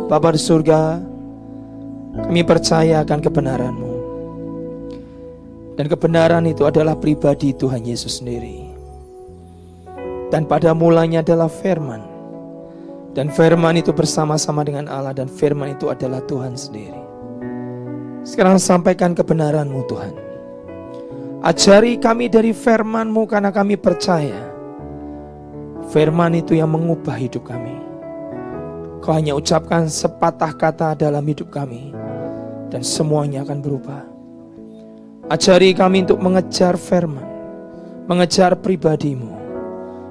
Bapa di surga, kami percaya akan kebenaran-Mu. Dan kebenaran itu adalah pribadi Tuhan Yesus sendiri. Dan pada mulanya adalah firman. Dan firman itu bersama-sama dengan Allah. Dan firman itu adalah Tuhan sendiri. Sekarang sampaikan kebenaran-Mu Tuhan. Ajari kami dari firman-Mu karena kami percaya firman itu yang mengubah hidup kami. Kau hanya ucapkan sepatah kata dalam hidup kami dan semuanya akan berubah. Ajari kami untuk mengejar firman, mengejar pribadi-Mu.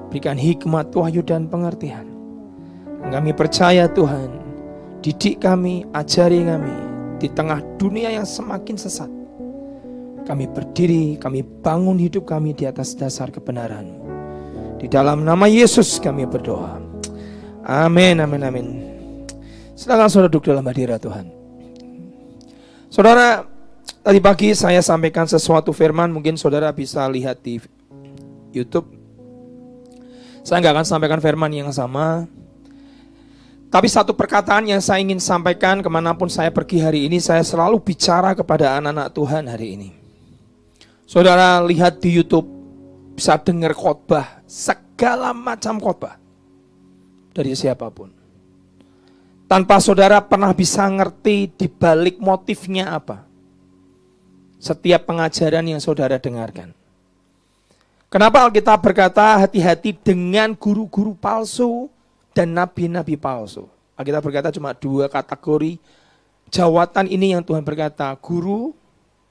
Berikan hikmat, wahyu dan pengertian. Kami percaya Tuhan, didik kami, ajari kami di tengah dunia yang semakin sesat. Kami berdiri, kami bangun hidup kami di atas dasar kebenaran-Mu. Di dalam nama Yesus kami berdoa. Amin, amin, amin. Silakan saudara duduk dalam hadirat Tuhan. Saudara, tadi pagi saya sampaikan sesuatu firman, mungkin saudara bisa lihat di YouTube. Saya nggak akan sampaikan firman yang sama, tapi satu perkataan yang saya ingin sampaikan kemanapun saya pergi hari ini, saya selalu bicara kepada anak-anak Tuhan hari ini. Saudara lihat di YouTube, bisa dengar khotbah, segala macam khotbah dari siapapun. Tanpa saudara pernah bisa ngerti di balik motifnya apa. Setiap pengajaran yang saudara dengarkan. Kenapa Alkitab berkata hati-hati dengan guru-guru palsu dan nabi-nabi palsu. Alkitab berkata cuma dua kategori jawatan ini yang Tuhan berkata. Guru,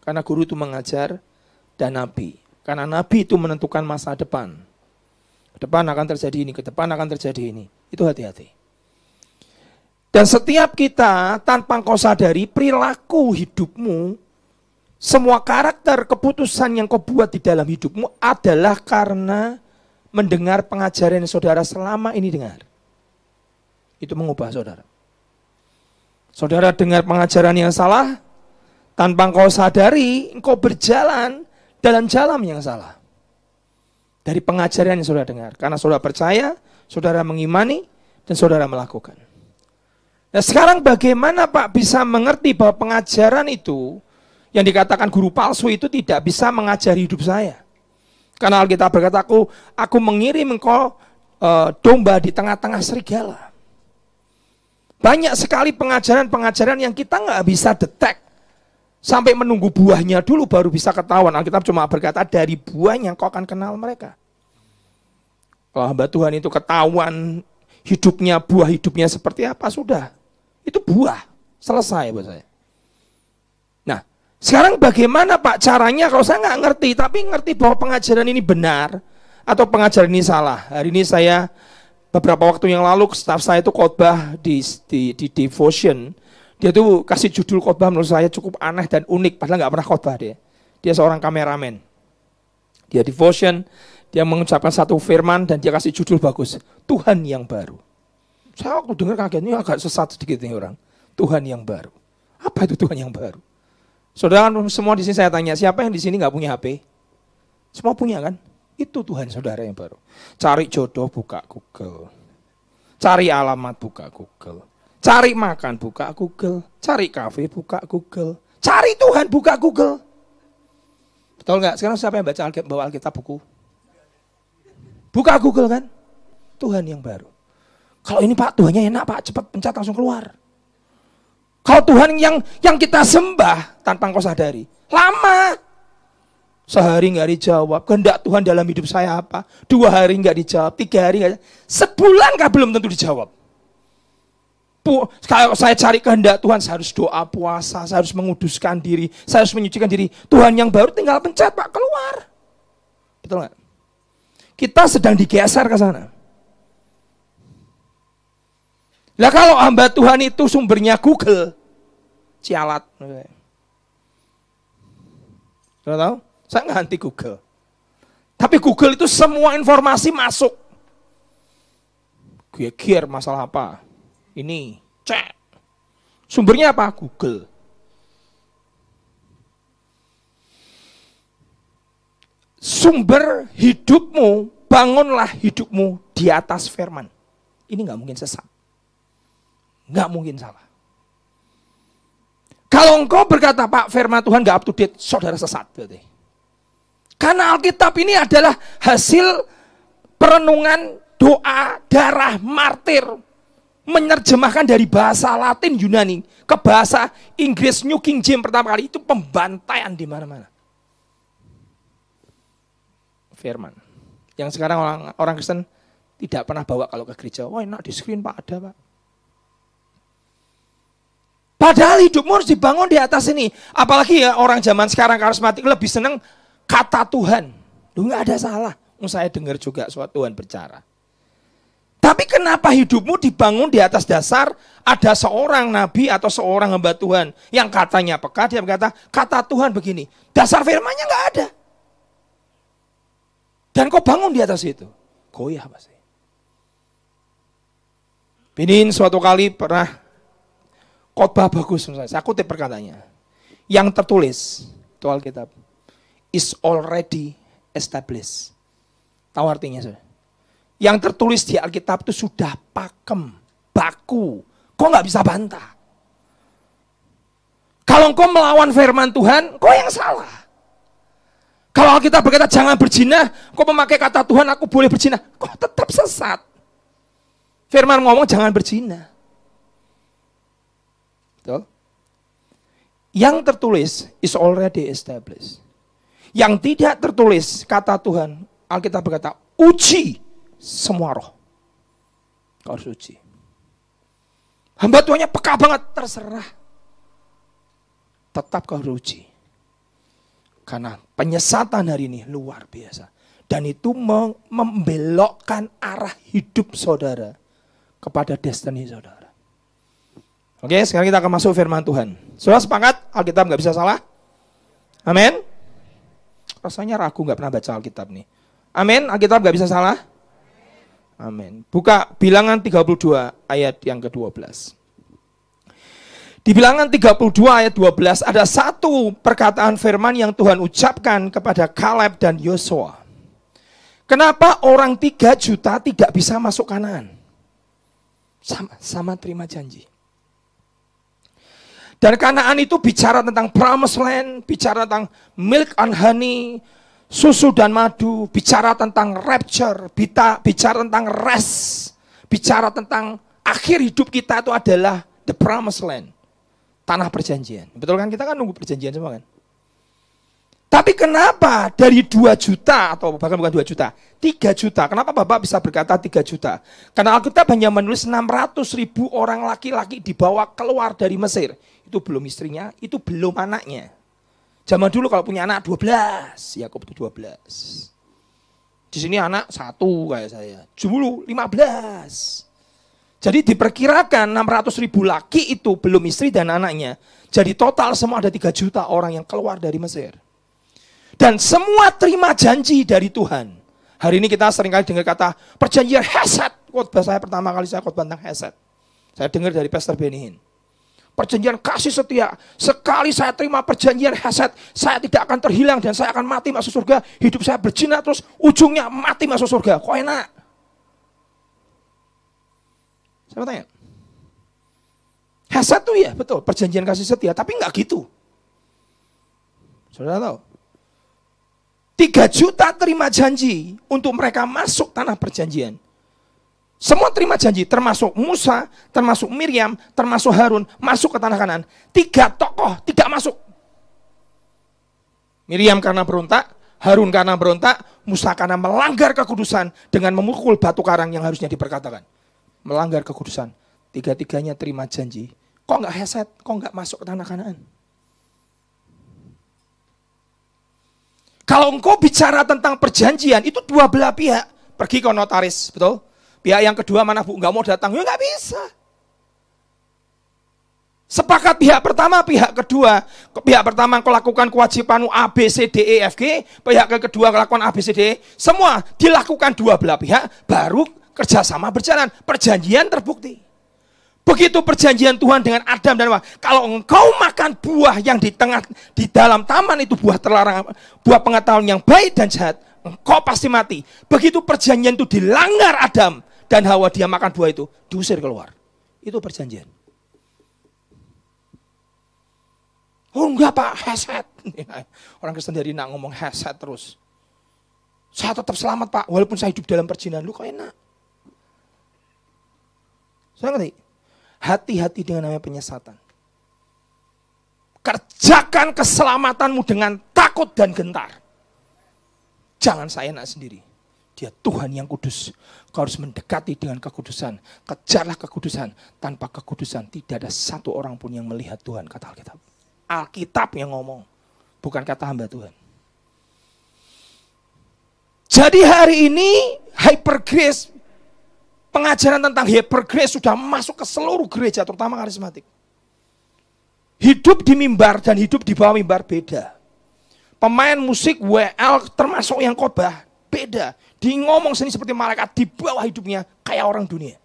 karena guru itu mengajar, dan nabi. Karena nabi itu menentukan masa depan. Ke depan akan terjadi ini, ke depan akan terjadi ini. Itu hati-hati. Dan setiap kita tanpa kau sadari perilaku hidupmu, semua karakter keputusan yang kau buat di dalam hidupmu adalah karena mendengar pengajaran yang saudara selama ini dengar. Itu mengubah saudara. Saudara dengar pengajaran yang salah, tanpa kau sadari, engkau berjalan dalam jalan yang salah. Dari pengajaran yang saudara dengar. Karena saudara percaya, saudara mengimani, dan saudara melakukan. Nah sekarang bagaimana Pak bisa mengerti bahwa pengajaran itu, yang dikatakan guru palsu itu tidak bisa mengajari hidup saya. Karena Alkitab berkata, aku mengirim engkau domba di tengah-tengah serigala. Banyak sekali pengajaran-pengajaran yang kita nggak bisa detek. Sampai menunggu buahnya dulu baru bisa ketahuan. Alkitab cuma berkata dari buahnya kau akan kenal mereka. Kalau hamba Tuhan itu ketahuan hidupnya, buah hidupnya seperti apa, sudah. Itu buah. Selesai buat saya. Nah, sekarang bagaimana Pak caranya kalau saya nggak ngerti, tapi ngerti bahwa pengajaran ini benar atau pengajaran ini salah. Hari ini saya beberapa waktu yang lalu staf saya itu khotbah di devotion. Dia tuh kasih judul khotbah menurut saya cukup aneh dan unik, padahal nggak pernah khotbah dia. Dia seorang kameramen. Dia devotion, dia mengucapkan satu firman dan dia kasih judul bagus, Tuhan yang baru. Saya waktu dengar kaget, ini agak sesat sedikit nih orang. Tuhan yang baru. Apa itu Tuhan yang baru? Saudara semua di sini saya tanya, siapa yang di sini nggak punya HP? Semua punya kan? Itu Tuhan saudara yang baru. Cari jodoh buka Google. Cari alamat buka Google. Cari makan buka Google. Cari kafe buka Google. Cari Tuhan buka Google. Betul nggak? Sekarang siapa yang bawa Alkitab buku? Buka Google kan? Tuhan yang baru. Kalau ini Pak, Tuhannya enak Pak, cepat pencet langsung keluar. Kalau Tuhan yang kita sembah tanpa kau sadari, lama. Sehari nggak dijawab, kehendak Tuhan dalam hidup saya apa? 2 hari nggak dijawab, 3 hari nggak, sebulan kah belum tentu dijawab. Kalau saya cari kehendak Tuhan, saya harus doa puasa, saya harus menguduskan diri, saya harus menyucikan diri. Tuhan yang baru tinggal pencet Pak, keluar. Betul nggak? Kita sedang digeser ke sana. Lah kalau hamba Tuhan itu sumbernya Google, cialat. Sudah tahu? Saya nggak anti Google. Tapi Google itu semua informasi masuk. Gear masalah apa? Ini, cek. Sumbernya apa? Google. Sumber hidupmu, bangunlah hidupmu di atas firman. Ini nggak mungkin sesat. nggak mungkin salah. Kalau engkau berkata, Pak, firman Tuhan nggak up to date, saudara sesat berarti. Karena Alkitab ini adalah hasil perenungan doa darah martir, menerjemahkan dari bahasa Latin Yunani ke bahasa Inggris New King James pertama kali, itu pembantaian di mana-mana. Firman yang sekarang orang Kristen tidak pernah bawa kalau ke gereja. Wah, enak di screen Pak, ada Pak. Padahal hidupmu harus dibangun di atas ini. Apalagi ya orang zaman sekarang karismatik lebih senang kata Tuhan. Lu nggak ada salah. Saya dengar juga suara Tuhan berbicara. Tapi kenapa hidupmu dibangun di atas dasar ada seorang nabi atau seorang hamba Tuhan yang katanya peka, dia berkata kata Tuhan begini. Dasar firmannya nggak ada. Dan kau bangun di atas itu. Goyah pasti. Pinin suatu kali pernah khotbah bagus, saya kutip perkataannya. Yang tertulis, itu Alkitab, is already established. Tahu artinya saudara? Yang tertulis di Alkitab itu sudah pakem, baku. Kau nggak bisa bantah. Kalau kau melawan firman Tuhan, kau yang salah. Kalau Alkitab berkata jangan berzina, kau memakai kata Tuhan aku boleh berzina, kau tetap sesat. Firman ngomong jangan berzina. Betul? Yang tertulis is already established. Yang tidak tertulis kata Tuhan, Alkitab berkata uji semua roh. Kau harus uji. Hamba Tuhannya peka banget, terserah. Tetap kau harus uji. Karena penyesatan hari ini luar biasa. Dan itu membelokkan arah hidup saudara kepada destiny saudara. Oke, sekarang kita akan masuk firman Tuhan. Saudara sepakat? Alkitab nggak bisa salah? Amin? Rasanya ragu nggak pernah baca Alkitab nih. Amin? Alkitab nggak bisa salah? Amin. Buka Bilangan 32 ayat yang ke-12. Di Bilangan 32 ayat 12 ada satu perkataan firman yang Tuhan ucapkan kepada Kaleb dan Yosua. Kenapa orang 3 juta tidak bisa masuk Kanaan? Sama terima janji. Dan Kanaan itu bicara tentang promised land, bicara tentang milk and honey, susu dan madu, bicara tentang rapture, bicara tentang rest, bicara tentang akhir hidup kita itu adalah the promised land. Tanah perjanjian. Betul kan? Kita kan nunggu perjanjian semua kan? Tapi kenapa dari 2 juta atau bahkan bukan 2 juta, 3 juta. Kenapa Bapak bisa berkata 3 juta? Karena Alkitab hanya menulis 600.000 orang laki-laki dibawa keluar dari Mesir. Itu belum istrinya, itu belum anaknya. Zaman dulu kalau punya anak 12, Yakub itu 12. Di sini anak 1 kayak saya. Dulu 15. Jadi diperkirakan 600.000 laki itu belum istri dan anaknya. Jadi total semua ada 3 juta orang yang keluar dari Mesir. Dan semua terima janji dari Tuhan. Hari ini kita seringkali dengar kata perjanjian Hesed. Khotbah saya pertama kali saya khotbah tentang Hesed. Saya dengar dari Pastor Benny Hinn. Perjanjian kasih setia. Sekali saya terima perjanjian Hesed, saya tidak akan terhilang dan saya akan mati masuk surga. Hidup saya berjina terus ujungnya mati masuk surga. Kok enak? Saya mau tanya. Hesed tuh ya betul perjanjian kasih setia, tapi nggak gitu. Saudara tahu? 3 juta terima janji untuk mereka masuk tanah perjanjian. Semua terima janji, termasuk Musa, termasuk Miriam, termasuk Harun, masuk ke tanah Kanaan. 3 tokoh tidak masuk. Miriam karena berontak, Harun karena berontak, Musa karena melanggar kekudusan dengan memukul batu karang yang harusnya diperkatakan. Melanggar kekudusan. 3-tiganya terima janji. Kok nggak Hesed? Kok nggak masuk ke tanah Kanaan? Kalau engkau bicara tentang perjanjian, itu dua belah pihak. Pergi ke notaris, betul? Pihak yang kedua mana bu, nggak mau datang, ya nggak bisa. Sepakat pihak pertama, pihak kedua. Pihak pertama kau lakukan kewajibanmu A, B, C, D, E, F, G. Pihak kedua lakukan A, B, C, D, E. Semua dilakukan dua belah pihak, baru kerjasama berjalan. Perjanjian terbukti. Begitu perjanjian Tuhan dengan Adam dan Hawa. Kalau engkau makan buah yang di dalam taman itu buah terlarang, buah pengetahuan yang baik dan jahat, engkau pasti mati. Begitu perjanjian itu dilanggar Adam dan Hawa, dia makan buah itu, diusir keluar. Itu perjanjian. Oh enggak Pak, headset. Orang Kristen dari nak ngomong headset terus. Saya tetap selamat Pak, walaupun saya hidup dalam perjinahan. Lu kok enak. Saya ngerti. Hati-hati dengan namanya penyesatan. Kerjakan keselamatanmu dengan takut dan gentar. Jangan saya enak sendiri. Dia Tuhan yang kudus. Kau harus mendekati dengan kekudusan. Kejarlah kekudusan. Tanpa kekudusan tidak ada satu orang pun yang melihat Tuhan, kata Alkitab. Alkitab yang ngomong. Bukan kata hamba Tuhan. Jadi hari ini Hyper Grace, pengajaran tentang Hyper Grace sudah masuk ke seluruh gereja, terutama karismatik. Hidup di mimbar dan hidup di bawah mimbar beda. Pemain musik WL termasuk yang khotbah beda. Dia ngomong seni seperti malaikat, di bawah hidupnya kayak orang dunia.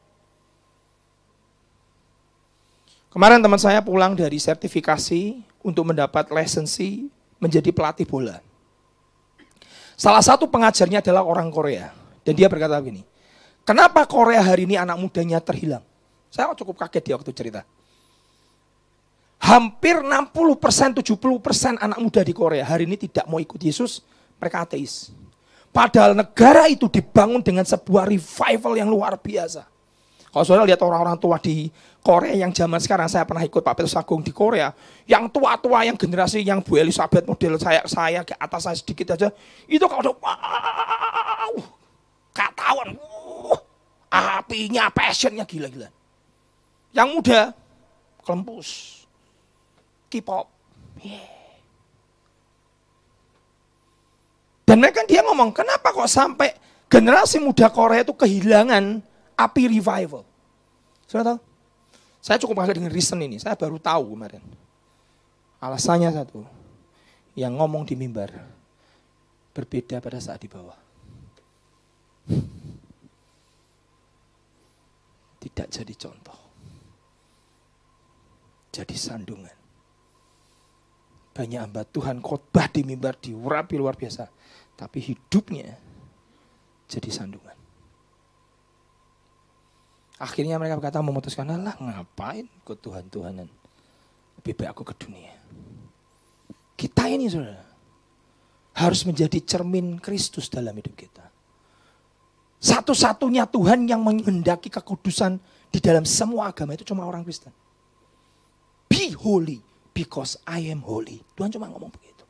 Kemarin teman saya pulang dari sertifikasi untuk mendapat lisensi menjadi pelatih bola. Salah satu pengajarnya adalah orang Korea. Dan dia berkata begini, kenapa Korea hari ini anak mudanya terhilang? Saya cukup kaget dia waktu cerita. Hampir 60%, 70% anak muda di Korea hari ini tidak mau ikut Yesus, mereka ateis. Padahal negara itu dibangun dengan sebuah revival yang luar biasa. Kalau saudara lihat orang-orang tua di Korea yang zaman sekarang, saya pernah ikut Pak Petrus Agung di Korea, yang tua-tua, yang generasi yang Bu Elizabeth model saya ke atas saya sedikit aja, itu kalau udah wow, katawan, apinya, passionnya gila-gila. Yang muda, kelempus, K-pop, yeah. Dan mereka dia ngomong, kenapa kok sampai generasi muda Korea itu kehilangan api revival? Sudah tahu? Saya cukup kaget dengan reason ini, saya baru tahu kemarin. Alasannya satu, yang ngomong di mimbar berbeda pada saat di bawah. Tidak jadi contoh, jadi sandungan. Banyak hamba Tuhan khotbah di mimbar diurapi luar biasa, tapi hidupnya jadi sandungan. Akhirnya mereka berkata memutuskan, alah ngapain ikut Tuhan-Tuhanan, lebih baik aku ke dunia. Kita ini saudara harus menjadi cermin Kristus dalam hidup kita. Satu-satunya Tuhan yang menghendaki kekudusan di dalam semua agama itu cuma orang Kristen. Be holy because I am holy. Tuhan cuma ngomong begitu.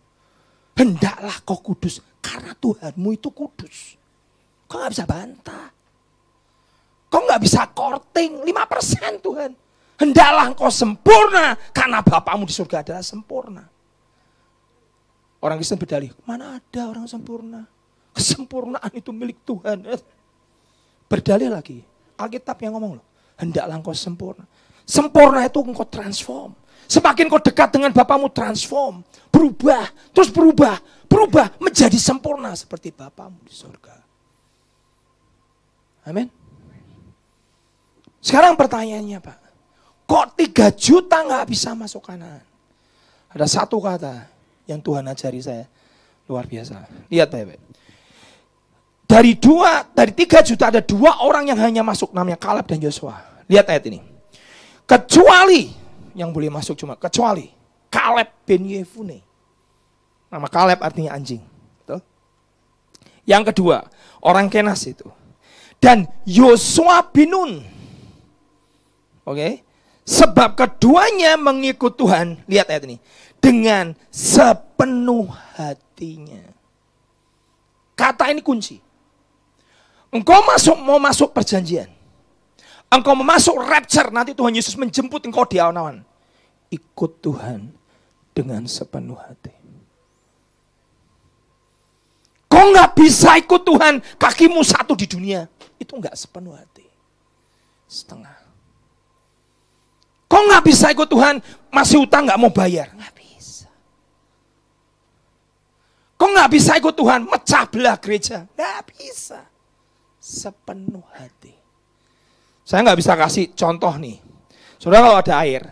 Hendaklah kau kudus karena Tuhanmu itu kudus. Kau gak bisa bantah. Kau gak bisa korting 5% Tuhan. Hendaklah engkau sempurna karena Bapamu di surga adalah sempurna. Orang Kristen berdalih, mana ada orang sempurna? Kesempurnaan itu milik Tuhan. Berdalih lagi, Alkitab yang ngomong loh, hendaklah engkau sempurna. Sempurna itu engkau transform. Semakin kau dekat dengan Bapamu transform, berubah, terus berubah menjadi sempurna seperti Bapamu di surga. Amin. Sekarang pertanyaannya Pak, kok 3 juta gak bisa masuk Kanaan? Ada satu kata yang Tuhan ajari saya, luar biasa. Lihat baik-baik. Dari 3 juta ada 2 orang yang hanya masuk, namanya Kaleb dan Yosua. Lihat ayat ini. Kecuali, yang boleh masuk cuma kecuali Kaleb bin Yefune. Nama Kaleb artinya anjing. Betul? Yang kedua, orang Kenas itu. Dan Yosua bin Nun. Oke? Sebab keduanya mengikut Tuhan. Lihat ayat ini. Dengan sepenuh hatinya. Kata ini kunci. Engkau mau masuk perjanjian. Engkau mau masuk rapture. Nanti Tuhan Yesus menjemput engkau di awan-awan. Ikut Tuhan dengan sepenuh hati. Kau gak bisa ikut Tuhan kakimu satu di dunia. Itu gak sepenuh hati. Setengah. Kau gak bisa ikut Tuhan masih utang gak mau bayar. Gak bisa. Kau gak bisa ikut Tuhan mecah belah gereja. Gak bisa. Sepenuh hati. Saya nggak bisa kasih contoh nih. Saudara kalau ada air,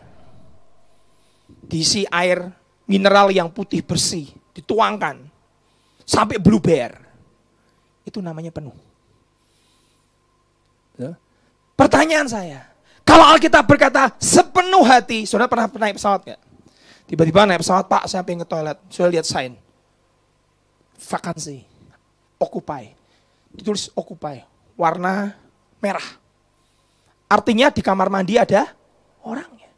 diisi air mineral yang putih bersih, dituangkan sampai blueber, itu namanya penuh. Pertanyaan saya, kalau Alkitab berkata sepenuh hati, saudara pernah naik pesawat nggak? Tiba-tiba naik pesawat, Pak, saya pengen ke toilet. Saya lihat sign. Vakansi. Occupy. Ditulis occupy. Warna merah. Artinya di kamar mandi ada orangnya.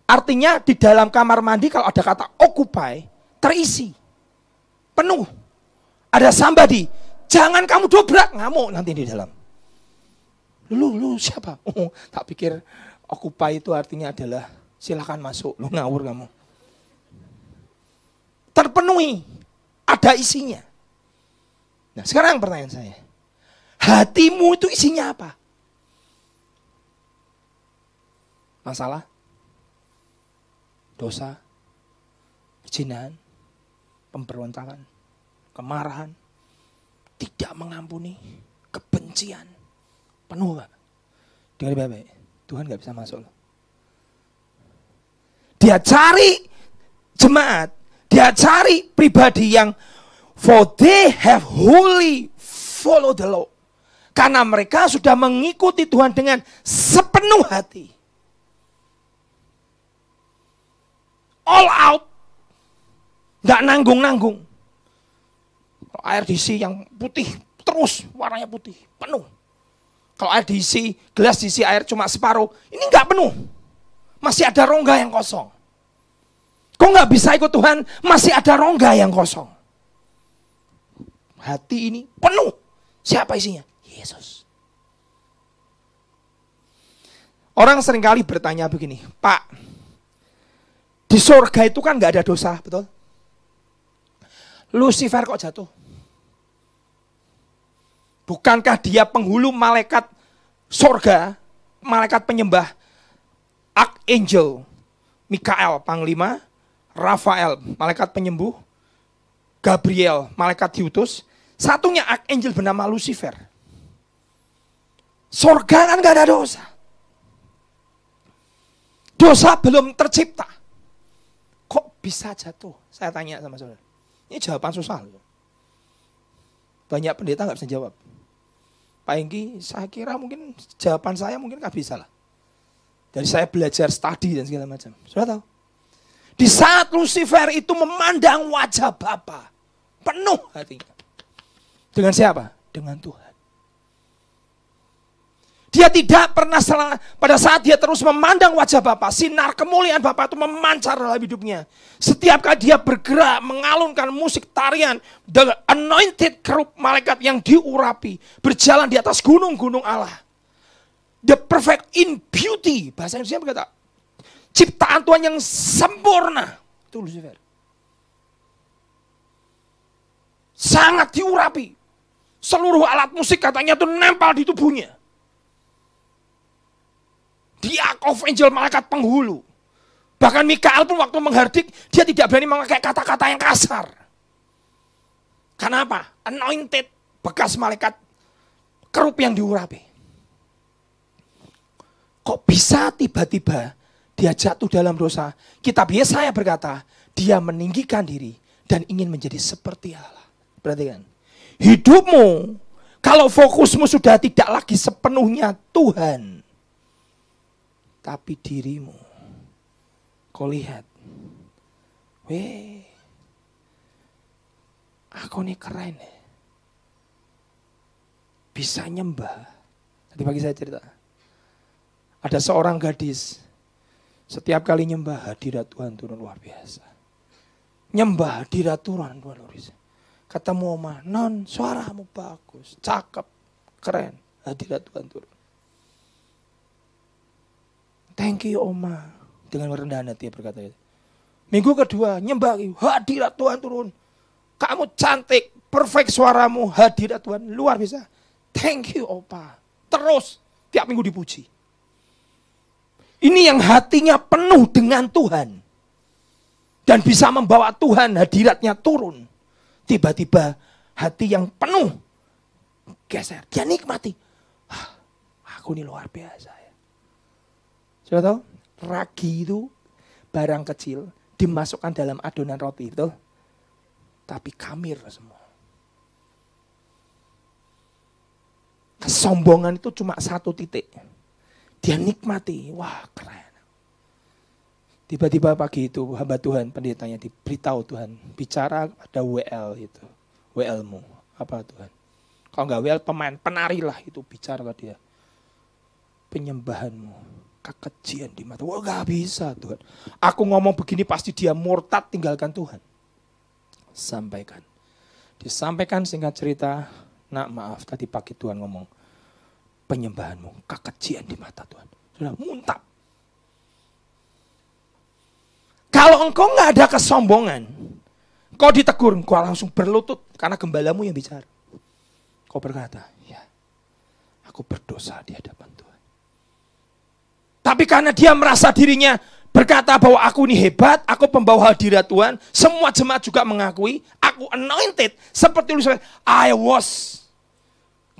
Artinya di dalam kamar mandi kalau ada kata occupy, terisi. Penuh. Ada somebody. Jangan kamu dobrak, ngamuk nanti di dalam. Lu siapa? Oh, tak pikir occupy itu artinya adalah silakan masuk. Lu ngawur kamu. Terpenuhi, ada isinya. Nah, sekarang pertanyaan saya. Hatimu itu isinya apa? Masalah? Dosa? Kejinahan? Pemberontakan? Kemarahan? Tidak mengampuni? Kebencian? Penuh, Pak. Dengar baik-baik. Tuhan gak bisa masuk. Dia cari jemaat. Dia cari pribadi yang for they have wholly follow the law. Karena mereka sudah mengikuti Tuhan dengan sepenuh hati. All out. Nggak nanggung-nanggung. Air diisi yang putih, terus warnanya putih, penuh. Kalau air diisi, gelas diisi air cuma separuh, ini nggak penuh. Masih ada rongga yang kosong. Kok nggak bisa ikut Tuhan? Masih ada rongga yang kosong. Hati ini penuh. Siapa isinya? Yesus. Orang seringkali bertanya begini, Pak, di surga itu kan nggak ada dosa, betul? Lucifer kok jatuh? Bukankah dia penghulu malaikat surga, malaikat penyembah, Archangel, Mikael, panglima, Rafael, malaikat penyembuh, Gabriel, malaikat diutus, satunya Archangel bernama Lucifer. Surga kan gak ada dosa. Dosa belum tercipta. Kok bisa jatuh? Saya tanya sama saudara. Ini jawaban susah. Banyak pendeta gak bisa jawab. Pak Engki, saya kira mungkin jawaban saya mungkin gak bisa lah. Dari saya belajar studi dan segala macam. Sudah tahu? Di saat Lucifer itu memandang wajah Bapa, penuh hatinya. Dengan siapa? Dengan Tuhan. Dia tidak pernah salah. Pada saat dia terus memandang wajah Bapa, sinar kemuliaan Bapa itu memancar dalam hidupnya. Setiap kali dia bergerak, mengalunkan musik tarian, the anointed kerub malaikat yang diurapi, berjalan di atas gunung-gunung Allah. The perfect in beauty. Bahasa Indonesia berkata, ciptaan Tuhan yang sempurna. Itu Lucifer. Sangat diurapi. Seluruh alat musik katanya itu nempel di tubuhnya. Dia Archangel malaikat penghulu. Bahkan Mikael pun waktu menghardik, dia tidak berani memakai kata-kata yang kasar. Karena apa? Anointed, bekas malaikat kerub yang diurapi. Kok bisa tiba-tiba dia jatuh dalam dosa? Kitab Yesaya berkata, dia meninggikan diri dan ingin menjadi seperti Allah. Perhatikan. Hidupmu, kalau fokusmu sudah tidak lagi sepenuhnya Tuhan, tapi dirimu, kau lihat, aku nih keren ya. Bisa nyembah. Tadi pagi saya cerita. Ada seorang gadis, setiap kali nyembah hadirat Tuhan turun luar biasa. Nyembah hadirat Tuhan luar biasa. Ketemu Oma, non suaramu bagus, cakep, keren, hadirat Tuhan turun. Thank you Oma. Dengan merendah hati berkata itu. Minggu kedua nyembah, hadirat Tuhan turun. Kamu cantik, perfect suaramu, hadirat Tuhan luar biasa. Thank you Opa. Terus tiap minggu dipuji. Ini yang hatinya penuh dengan Tuhan. Dan bisa membawa Tuhan hadiratnya turun. Tiba-tiba hati yang penuh geser. Dia nikmati. Aku ini luar biasa ya. Sudah tahu? Ragi itu barang kecil dimasukkan dalam adonan roti, betul? Tapi kamir semua. Kesombongan itu cuma satu titik. Dia nikmati, wah keren. Tiba-tiba pagi itu hamba Tuhan, pendetanya diberitahu Tuhan, bicara pada WL itu. WL-mu, apa Tuhan? Kalau enggak WL, pemain, penari lah itu bicara ke dia. Penyembahanmu, kekejian di mata. Wah enggak bisa Tuhan. Aku ngomong begini pasti dia murtad tinggalkan Tuhan. Sampaikan. Disampaikan singkat cerita, nak maaf tadi pagi Tuhan ngomong. Penyembahanmu, kekejian di mata Tuhan. Sudah muntap. Kalau engkau nggak ada kesombongan, kau ditegur, kau langsung berlutut karena gembalamu yang bicara. Kau berkata, ya, aku berdosa di hadapan Tuhan. Tapi karena dia merasa dirinya berkata bahwa aku ini hebat, aku pembawa hadirat Tuhan, semua jemaat juga mengakui, aku anointed. Seperti tulisan, I was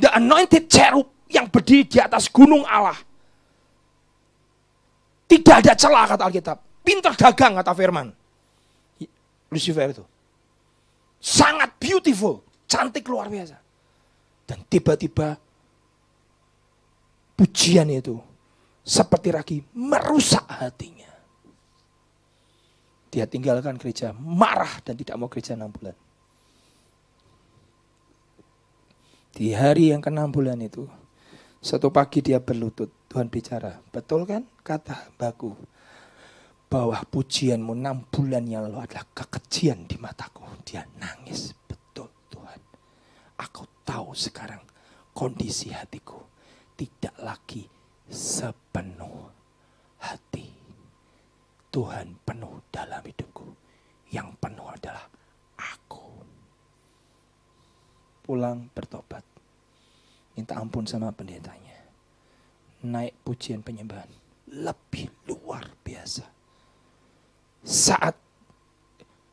the anointed cherub yang berdiri di atas gunung Allah. Tidak ada celah kata Alkitab. Pintar dagang kata Firman. Lucifer itu. Sangat beautiful. Cantik luar biasa. Dan tiba-tiba pujian itu seperti ragi merusak hatinya. Dia tinggalkan gereja. Marah dan tidak mau gereja 6 bulan. Di hari yang ke-6 bulan itu. Satu pagi dia berlutut. Tuhan bicara. Betul kan kata hambaku? Bahwa pujianmu 6 bulan yang lalu adalah kekejian di mataku. Dia nangis. Betul Tuhan. Aku tahu sekarang kondisi hatiku tidak lagi sepenuh hati. Tuhan penuh dalam hidupku. Yang penuh adalah aku. Pulang bertobat. Minta ampun sama pendetanya. Naik pujian penyembahan. Lebih luar biasa. Saat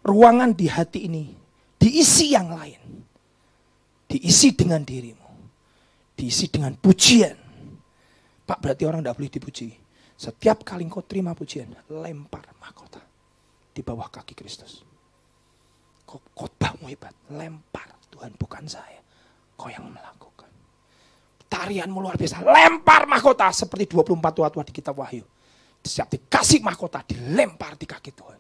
ruangan di hati ini diisi yang lain. Diisi dengan dirimu. Diisi dengan pujian. Pak, berarti orang tidak boleh dipuji. Setiap kali engkau terima pujian, lempar mahkota di bawah kaki Kristus. Khotbahmu hebat, lempar. Tuhan bukan saya, kau yang melakukan. Tarianmu luar biasa, lempar mahkota seperti 24 tua-tua di kitab Wahyu. Setiap dikasih mahkota dilempar di kaki Tuhan.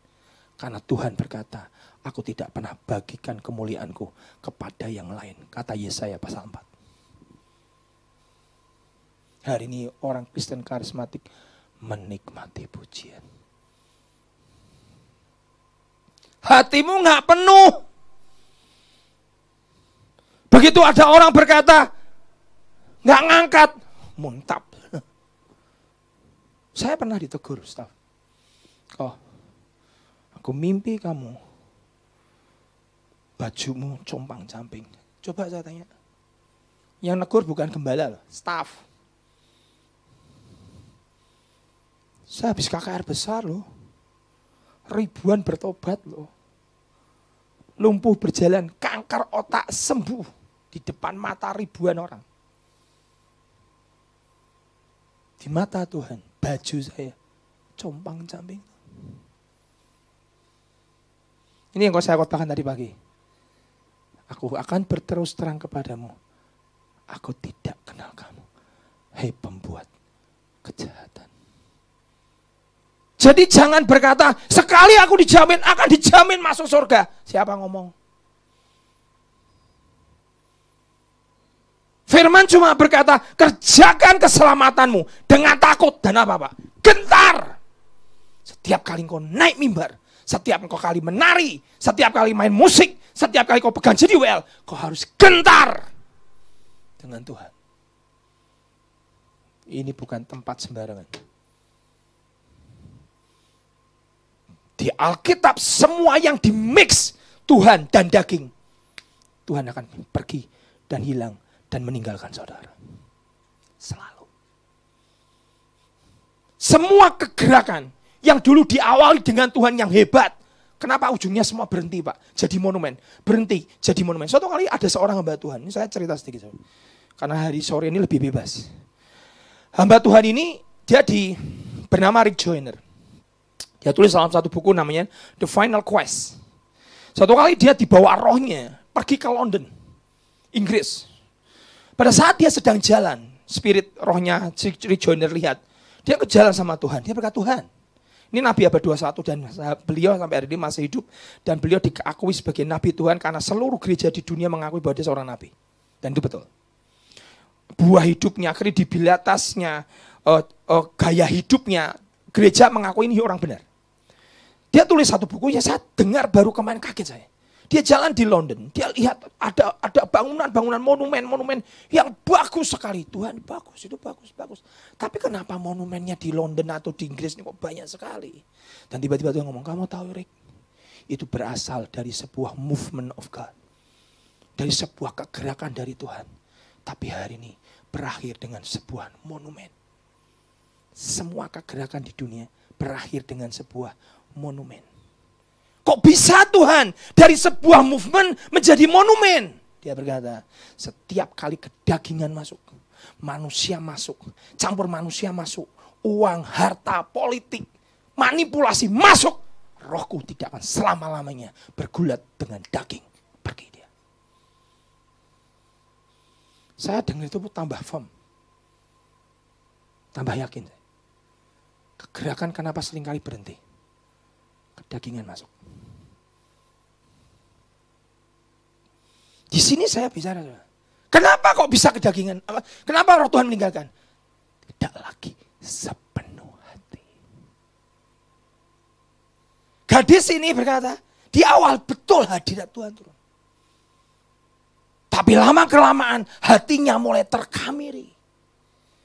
Karena Tuhan berkata, aku tidak pernah bagikan kemuliaanku kepada yang lain. Kata Yesaya pasal 4. Hari ini orang Kristen karismatik menikmati pujian. Hatimu gak penuh. Begitu ada orang berkata, gak ngangkat, muntap. Saya pernah ditegur, staf. Oh, aku mimpi kamu. Bajumu compang-camping. Coba saya tanya. Yang negur bukan gembala loh, staf. Saya habis KKR besar loh. Ribuan bertobat loh. Lumpuh berjalan, kanker otak sembuh. Di depan mata ribuan orang. Di mata Tuhan, baju saya compang-camping. Ini yang saya katakan tadi pagi. Aku akan berterus terang kepadamu. Aku tidak kenal kamu. Hei pembuat kejahatan. Jadi jangan berkata, sekali aku dijamin, akan dijamin masuk surga. Siapa ngomong? Firman cuma berkata, kerjakan keselamatanmu dengan takut dan apa Pak? Gentar. Setiap kali engkau naik mimbar, setiap engkau kali menari, setiap kali main musik, setiap kali kau pegang JDWL, kau harus gentar dengan Tuhan. Ini bukan tempat sembarangan. Di Alkitab semua yang dimix Tuhan dan daging, Tuhan akan pergi dan hilang dan meninggalkan saudara. Selalu. Semua kegerakan yang dulu diawali dengan Tuhan yang hebat. Kenapa ujungnya semua berhenti Pak? Jadi monumen. Berhenti jadi monumen. Suatu kali ada seorang hamba Tuhan. Ini saya cerita sedikit. Karena hari sore ini lebih bebas. Hamba Tuhan ini dia bernama Rick Joyner. Dia tulis dalam satu buku namanya The Final Quest. Suatu kali dia dibawa rohnya pergi ke London, Inggris. Pada saat dia sedang jalan, spirit rohnya Rick Joyner lihat, dia ke jalan sama Tuhan. Dia berkata, Tuhan, Ini Nabi abad 21 dan beliau sampai hari ini masih hidup. Dan beliau diakui sebagai Nabi Tuhan karena seluruh gereja di dunia mengakui bahwa dia seorang Nabi. Dan itu betul. Buah hidupnya, kredibilitasnya, gaya hidupnya, gereja mengakui ini orang benar. Dia tulis satu buku, ya saya dengar baru kemarin kaget saya. Dia jalan di London, dia lihat ada bangunan monumen yang bagus sekali. Tuhan, bagus, itu bagus. Tapi kenapa monumennya di London atau di Inggris ini kok banyak sekali? Dan tiba-tiba Tuhan ngomong, kamu tahu Rick, itu berasal dari sebuah movement of God. Dari sebuah kegerakan dari Tuhan. Tapi hari ini berakhir dengan sebuah monumen. Semua kegerakan di dunia berakhir dengan sebuah monumen. Kok bisa Tuhan dari sebuah movement menjadi monumen? Dia berkata, setiap kali kedagingan masuk, manusia masuk, campur manusia masuk, uang, harta, politik, manipulasi masuk, rohku tidak akan selama-lamanya bergulat dengan daging. Pergi dia. Saya dengar itu tambah firm. Tambah yakin. Kegerakan kenapa seringkali berhenti? Kedagingan masuk. Di sini saya bicara, kenapa kok bisa kedagingan? Kenapa roh Tuhan meninggalkan? Tidak lagi sepenuh hati. Gadis ini berkata, di awal betul hadirat Tuhan turun. Tapi lama kelamaan hatinya mulai terkamiri.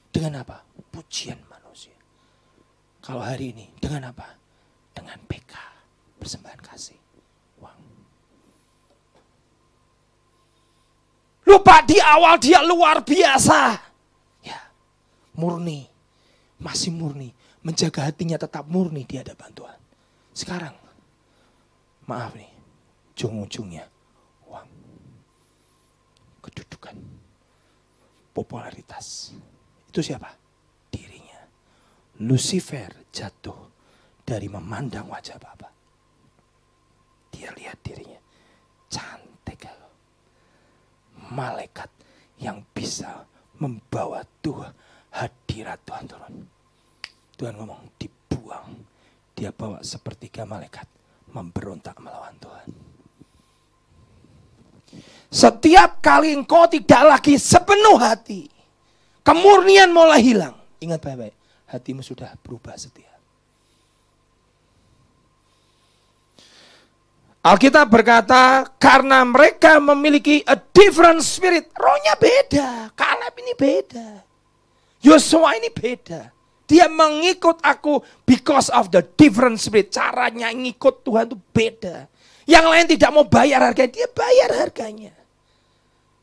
Dengan apa? Pujian manusia. Kalau hari ini dengan apa? Dengan PK, persembahan kasih, uang. Lupa di awal dia luar biasa. Ya, murni, masih murni. Menjaga hatinya tetap murni di hadapan Tuhan. Sekarang, maaf nih, ujung-ujungnya uang. Kedudukan, popularitas. Itu siapa? Dirinya. Lucifer jatuh dari memandang wajah Bapa. Dia lihat dirinya. Cantik kalau malaikat yang bisa membawa Tuhan, hadirat Tuhan turun. Tuhan ngomong dibuang. Dia bawa sepertiga malaikat memberontak melawan Tuhan. Setiap kali engkau tidak lagi sepenuh hati, kemurnian mulai hilang. Ingat baik-baik, hatimu sudah berubah setia. Alkitab berkata, karena mereka memiliki a different spirit. Rohnya beda, Kaleb ini beda, Yosua ini beda. Dia mengikut aku because of the different spirit. Caranya ngikut Tuhan itu beda. Yang lain tidak mau bayar harganya, dia bayar harganya.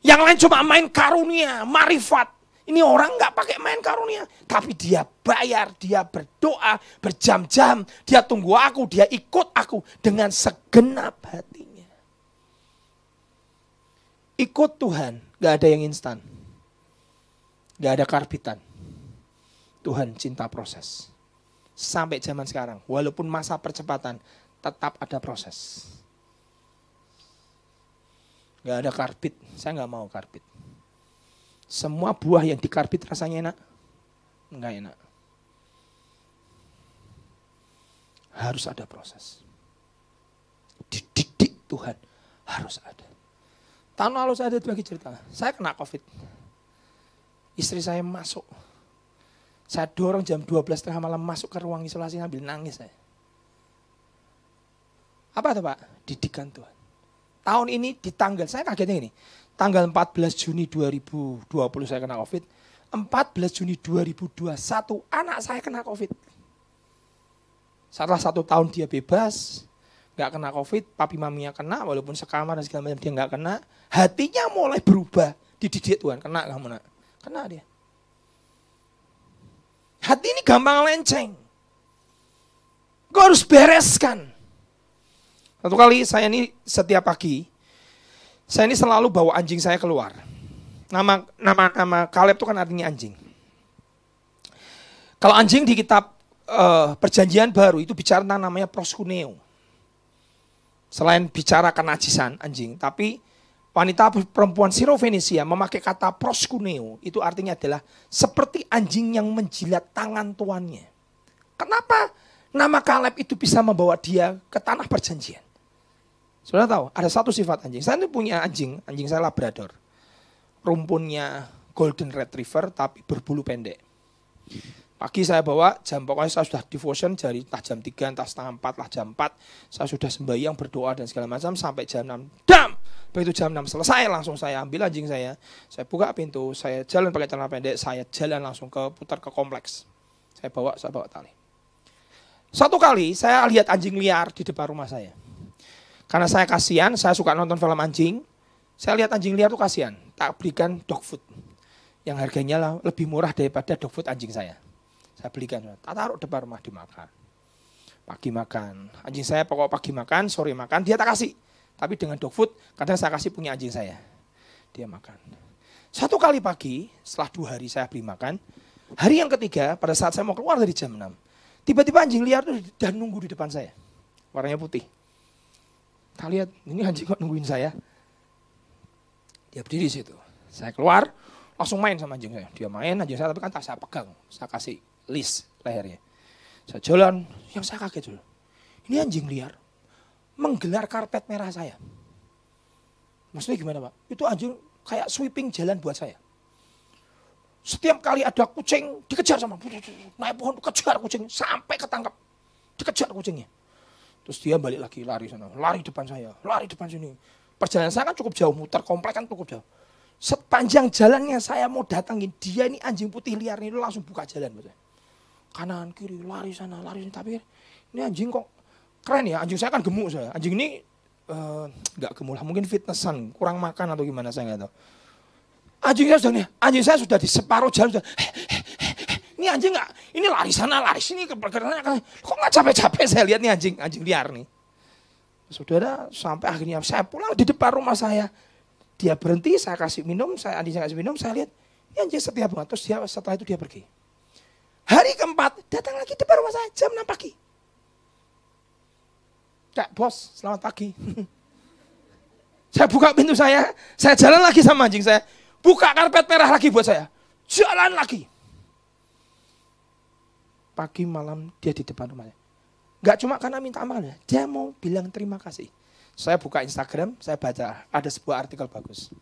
Yang lain cuma main karunia, marifat. Ini orang nggak pakai main karunia, tapi dia bayar, dia berdoa berjam-jam, dia tunggu aku, dia ikut aku dengan segenap hatinya. Ikut Tuhan, nggak ada yang instan, nggak ada karbitan. Tuhan cinta proses. Sampai zaman sekarang, walaupun masa percepatan, tetap ada proses. Nggak ada karbit, saya nggak mau karbit. Semua buah yang dikarbit rasanya enak? Enggak enak. Harus ada proses. Dididik Tuhan harus ada. Tahun lalu saya ada bagi cerita. Saya kena COVID. Istri saya masuk. Saya dorong jam 12:30 malam masuk ke ruang isolasi sambil nangis saya. Apa itu Pak? Didikan Tuhan. Tahun ini di tanggal, saya kagetnya ini. Tanggal 14 Juni 2020 saya kena COVID. 14 Juni 2021 anak saya kena COVID. Setelah 1 tahun dia bebas, gak kena COVID, papi maminya kena, walaupun sekamar dan segala macam dia gak kena. Hatinya mulai berubah, dididik Tuhan, kena kamu nak. Kena dia. Hati ini gampang lenceng. Kau harus bereskan. Satu kali saya ini setiap pagi, saya ini selalu bawa anjing saya keluar. Nama Kaleb itu kan artinya anjing. Kalau anjing di kitab perjanjian baru itu bicara tentang namanya proskuneo. Selain bicara kenajisan anjing, tapi wanita perempuan Sirofenisia memakai kata proskuneo. Itu artinya adalah seperti anjing yang menjilat tangan tuannya. Kenapa Nama Kaleb itu bisa membawa dia ke tanah perjanjian. Saudara tahu, ada satu sifat anjing. Saya itu punya anjing saya Labrador. Rumpunnya Golden Retriever tapi berbulu pendek. Pagi saya bawa, pokoknya saya sudah devotion dari entah jam 3, entah setengah 4 lah jam 4. Saya sudah sembahyang, berdoa dan segala macam sampai jam 6. Dam! Begitu jam 6 selesai langsung saya ambil anjing saya buka pintu, saya jalan pakai celana pendek, saya jalan langsung putar ke kompleks. Saya bawa tali. Satu kali saya lihat anjing liar di depan rumah saya. Karena saya kasihan, saya suka nonton film anjing. Saya lihat anjing liar tuh kasihan, tak belikan dog food. Yang harganya lebih murah daripada dog food anjing saya. Saya belikan, tak taruh depan rumah dimakan. Pagi makan, anjing saya pokok pagi makan, sore makan, dia tak kasih. Tapi dengan dog food, kadang saya kasih punya anjing saya. Dia makan. Satu kali pagi, setelah 2 hari saya beli makan, hari yang ketiga, pada saat saya mau keluar dari jam 6, tiba-tiba anjing liar itu udah nunggu di depan saya. Warnanya putih. Kita lihat, ini anjing kok nungguin saya. Dia berdiri di situ. Saya keluar, langsung main sama anjing saya. Dia main, anjing saya tapi kan tak saya pegang. Saya kasih list lehernya. Saya jalan, yang saya kaget dulu. Ini anjing liar menggelar karpet merah saya. Maksudnya gimana Pak? Itu anjing kayak sweeping jalan buat saya. Setiap kali ada kucing, dikejar sama naik pohon, kejar kucing sampai ketangkap. Dikejar kucingnya. Terus dia balik lagi, lari sana, lari depan saya, lari depan sini. Perjalanan saya kan cukup jauh, muter komplek kan cukup jauh. Sepanjang jalannya saya mau datangin, dia ini anjing putih liar ini langsung buka jalan buat saya. Kanan kiri lari sana lari sini, tapi ini anjing kok keren ya, anjing saya kan gemuk saya. Anjing ini nggak gemuk lah, mungkin fitnessan, kurang makan atau gimana saya nggak tahu. Anjing saya sudah di separuh jalan sudah. Ini anjing nggak, ini lari sana lari sini kok nggak capek-capek saya lihat nih anjing liar nih. Saudara sampai akhirnya saya pulang di depan rumah saya. Dia berhenti, saya kasih minum, anjing saya kasih minum, saya lihat ini anjing setia banget. Terus setelah itu dia pergi. Hari keempat, datang lagi depan rumah saya jam 6 pagi. Kak bos, selamat pagi. Saya buka pintu saya jalan lagi sama anjing saya. Buka karpet merah lagi buat saya. Jalan lagi. Pagi malam dia di depan rumahnya. Gak cuma karena minta maaf, dia mau bilang terima kasih. Saya buka Instagram, saya baca ada sebuah artikel bagus.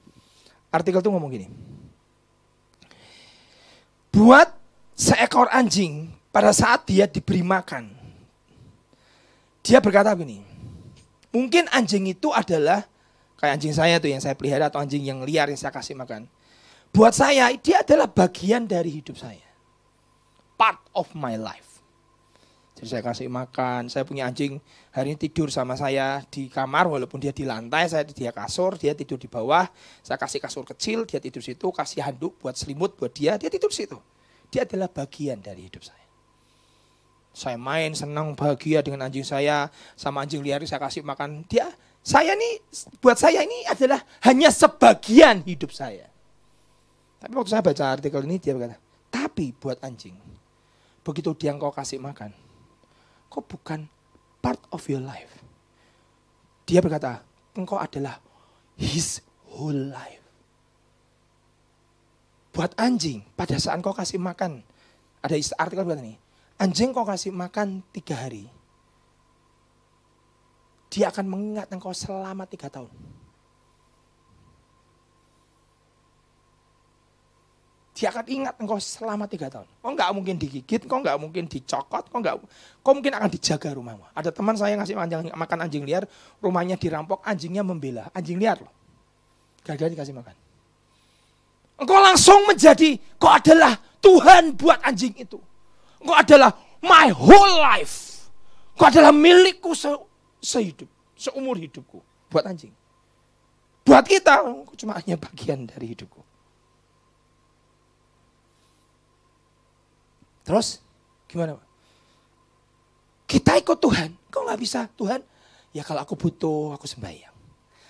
Artikel itu ngomong gini. Buat seekor anjing pada saat dia diberi makan. Dia berkata begini. Mungkin anjing itu adalah kayak anjing saya tuh yang saya pelihara atau anjing yang liar yang saya kasih makan. Buat saya dia adalah bagian dari hidup saya. Part of my life. Jadi saya kasih makan, saya punya anjing hari ini tidur sama saya di kamar walaupun dia di lantai, saya dia kasur, dia tidur di bawah. Saya kasih kasur kecil, dia tidur situ, kasih handuk buat selimut buat dia tidur situ. Dia adalah bagian dari hidup saya. Saya main, senang, bahagia dengan anjing saya, sama anjing liar saya kasih makan. Buat saya ini adalah hanya sebagian hidup saya. Tapi waktu saya baca artikel ini dia berkata, tapi buat anjing, begitu dia engkau kasih makan, kau bukan part of your life. Dia berkata, engkau adalah his whole life. Buat anjing, pada saat engkau kasih makan, ada artikel berkata nih, anjing kau kasih makan 3 hari, dia akan mengingat engkau selama 3 tahun. Dia akan ingat engkau selama 3 tahun. Kau nggak mungkin digigit, kau nggak mungkin dicokot, kau mungkin akan dijaga rumahmu. Ada teman saya ngasih makan anjing liar, rumahnya dirampok, anjingnya membela, anjing liar loh. Gara-gara dikasih makan. Engkau langsung menjadi, kau adalah Tuhan buat anjing itu. Engkau adalah my whole life. Engkau adalah milikku seumur hidupku. Buat anjing. Buat kita, engkau cuma hanya bagian dari hidupku. Terus, gimana Pak? Kita ikut Tuhan. Kau gak bisa, Tuhan. Ya kalau aku butuh, aku sembahyang.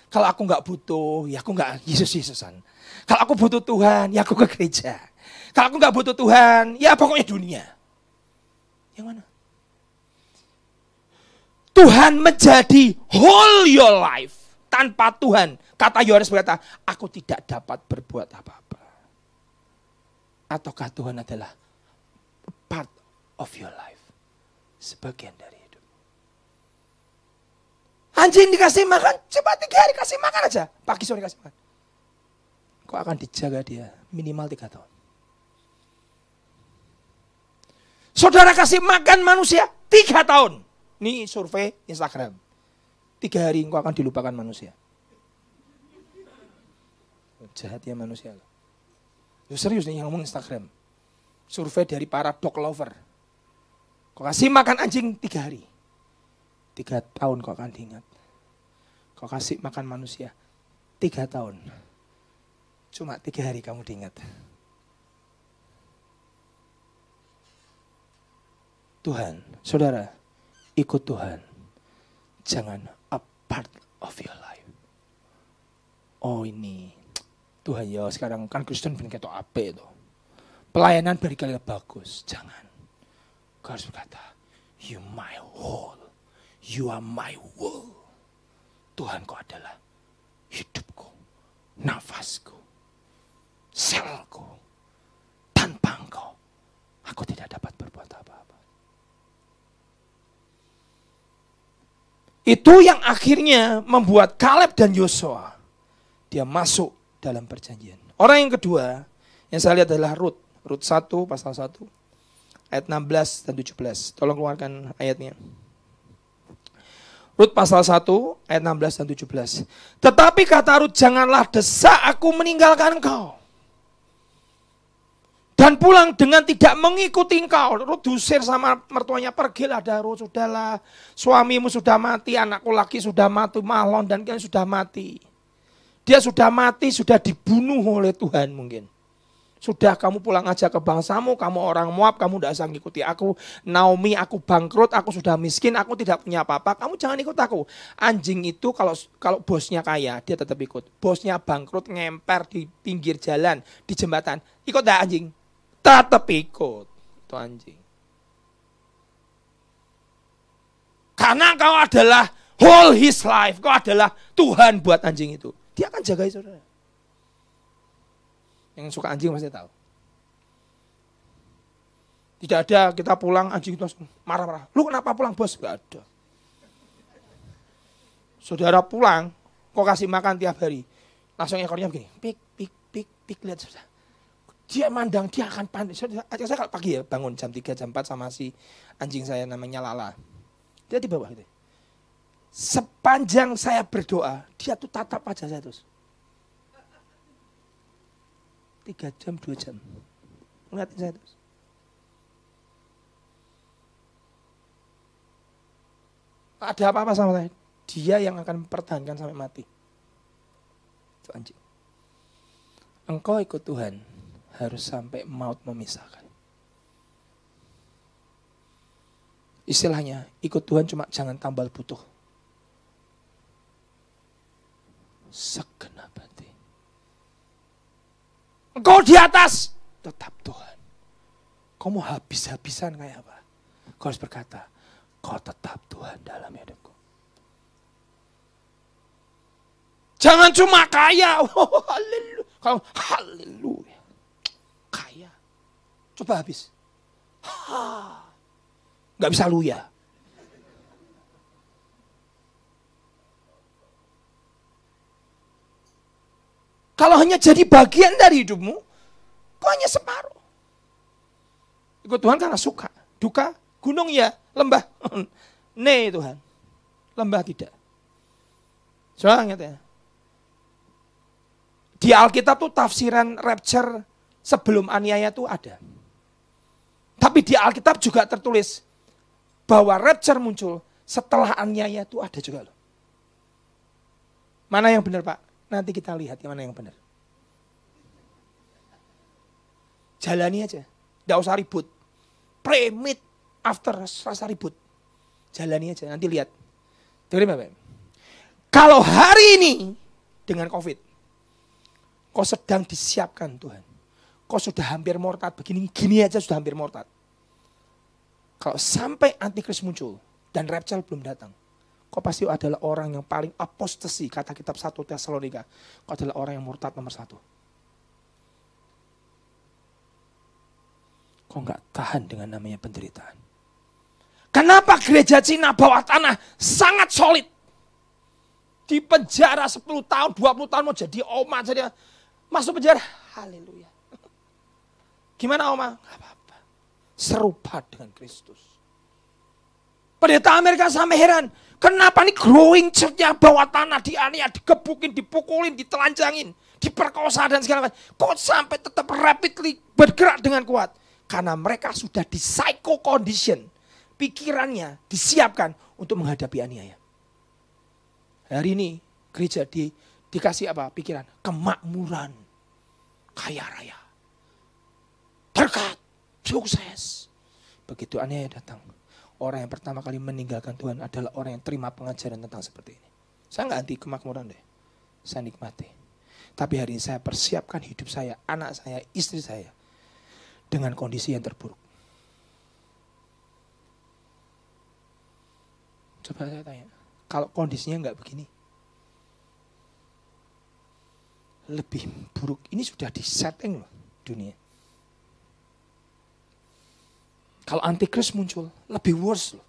Kalau aku gak butuh, ya aku gak Yesus-Yesusan. Kalau aku butuh Tuhan, ya aku ke gereja. Kalau aku gak butuh Tuhan, ya pokoknya dunia. Yang mana? Tuhan menjadi whole your life. Tanpa Tuhan, kata Yohanes berkata, aku tidak dapat berbuat apa-apa. Ataukah Tuhan adalah part of your life? sebagian dari hidup. Anjing dikasih makan, coba 3 hari kasih makan aja. Pagi sore kasih makan. Kok akan dijaga dia minimal 3 tahun. Saudara kasih makan manusia 3 tahun. Ini survei Instagram. 3 hari engkau akan dilupakan manusia. Jahat ya manusia. Serius nih yang ngomong Instagram. Survei dari para dog lover. Kau kasih makan anjing 3 hari. 3 tahun kau akan diingat. Kau kasih makan manusia 3 tahun. Cuma 3 hari kamu diingat. Tuhan, saudara, ikut Tuhan. Jangan a part of your life. Oh ini, Tuhan ya sekarang kan Kristen ben ketok apik itu. Pelayanan beri kalian bagus, jangan. Kau harus berkata, you my whole, you are my world. Tuhan kau adalah hidupku, nafasku, selku. Tanpa engkau, aku tidak dapat berbuat apa-apa. Itu yang akhirnya membuat Kaleb dan Yosua dia masuk dalam perjanjian. Orang yang kedua yang saya lihat adalah Rut. Rut 1 pasal 1 ayat 16 dan 17. Tolong keluarkan ayatnya. Rut pasal 1 ayat 16 dan 17. Tetapi kata Rut, janganlah desak aku meninggalkan engkau dan pulang dengan tidak mengikuti engkau. Rut diusir sama mertuanya, pergilah dah Rut, sudahlah. Suamimu sudah mati, anakku laki sudah mati, Mahlon dan kalian sudah mati. Dia sudah mati, sudah dibunuh oleh Tuhan mungkin. Sudah kamu pulang aja ke bangsamu, kamu orang Moab, kamu tidak usah ngikuti aku. Naomi, aku bangkrut, aku sudah miskin, aku tidak punya apa-apa, kamu jangan ikut aku. Anjing itu kalau bosnya kaya, dia tetap ikut. Bosnya bangkrut, ngemper di pinggir jalan, di jembatan, ikut dah anjing. Tetap ikut, itu anjing. Karena kau adalah whole his life, kau adalah Tuhan buat anjing itu. Dia akan jagai saudara. Yang suka anjing pasti tahu. Tidak ada kita pulang anjing itu langsung marah-marah. Lu kenapa pulang bos? Gak ada. Saudara pulang, kau kasih makan tiap hari. Langsung ekornya begini. Pik, pik, pik, pik. Lihat saudara. Dia mandang, dia akan panik. Saya kalau pagi ya bangun jam 3, jam 4 sama si anjing saya namanya Lala. Dia di bawah gitu. Sepanjang saya berdoa, dia tuh tatap aja saya terus. 3 jam, 2 jam. Ngeliatin saya terus. Ada apa-apa sama saya. Dia yang akan mempertahankan sampai mati. Itu anjing. Engkau ikut Tuhan harus sampai maut memisahkan. Istilahnya, ikut Tuhan cuma jangan tambal butuh. Segenap hati. Engkau di atas, tetap Tuhan. Kau mau habis-habisan kayak apa? Kau harus berkata, kau tetap Tuhan dalam hidupku. Jangan cuma kaya. Oh, haleluya. Kau haleluya. Kaya. Coba habis. Gak bisa luya. Kalau hanya jadi bagian dari hidupmu, kau hanya separuh. Ikut Tuhan karena suka. Duka, gunung ya, lembah. Nih Tuhan, lembah tidak. Soalnya ingat ya. Di Alkitab tuh tafsiran rapture sebelum aniaya tuh ada. Tapi di Alkitab juga tertulis bahwa rapture muncul setelah aniaya tuh ada juga loh. Mana yang benar Pak? Nanti kita lihat yang mana yang benar. Jalani aja. Tidak usah ribut. Pre, mid, after, rasa ribut. Jalani aja, nanti lihat. Dengerin Bapak. Kalau hari ini dengan COVID, kau sedang disiapkan Tuhan. Kau sudah hampir murtad, begini gini aja sudah hampir murtad. Kalau sampai antikris muncul dan rapture belum datang, kau pasti adalah orang yang paling apostasi, kata kitab 1 Tesalonika. Kau adalah orang yang murtad nomor 1. Kau gak tahan dengan namanya penderitaan. Kenapa gereja Cina bawah tanah sangat solid? Di penjara 10 tahun, 20 tahun mau jadi oma, jadi masuk penjara. Haleluya. Gimana oma? Gak apa-apa. Serupa dengan Kristus. Pendeta Amerika sampai heran. Kenapa nih growing church-nya bawah tanah, dianiaya, digebukin, dipukulin, ditelanjangin, diperkosa dan segala macam. Kok sampai tetap rapidly bergerak dengan kuat? Karena mereka sudah di psycho condition. Pikirannya disiapkan untuk menghadapi aniaya. Hari ini gereja dikasih apa? Pikiran kemakmuran, kaya raya, berkat, sukses. Begitu aniaya datang, orang yang pertama kali meninggalkan Tuhan adalah orang yang terima pengajaran tentang seperti ini. Saya nggak anti kemakmuran deh, saya nikmati. Tapi hari ini saya persiapkan hidup saya, anak saya, istri saya dengan kondisi yang terburuk. Coba saya tanya. Kalau kondisinya nggak begini, lebih buruk. Ini sudah disetting loh dunia. Kalau antikris muncul, lebih worse loh.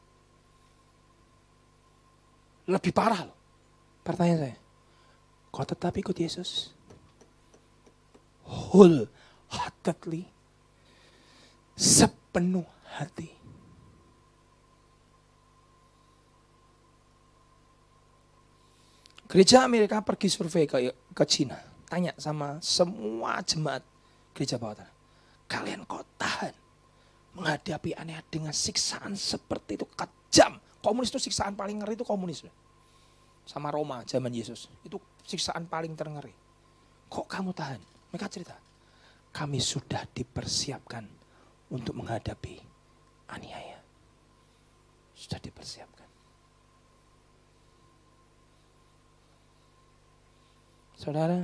Lebih parah loh. Pertanyaan saya, kau tetap ikut Yesus? Wholeheartedly, sepenuh hati. Gereja Amerika pergi survei ke Cina. Tanya sama semua jemaat gereja bawah tanah. Kalian kok tahan menghadapi aneh dengan siksaan seperti itu kejam. Komunis itu siksaan paling ngeri itu komunis. Sama Roma zaman Yesus. Itu siksaan paling terngeri. Kok kamu tahan? Mereka cerita. Kami sudah dipersiapkan untuk menghadapi aniaya. Sudah dipersiapkan. Saudara,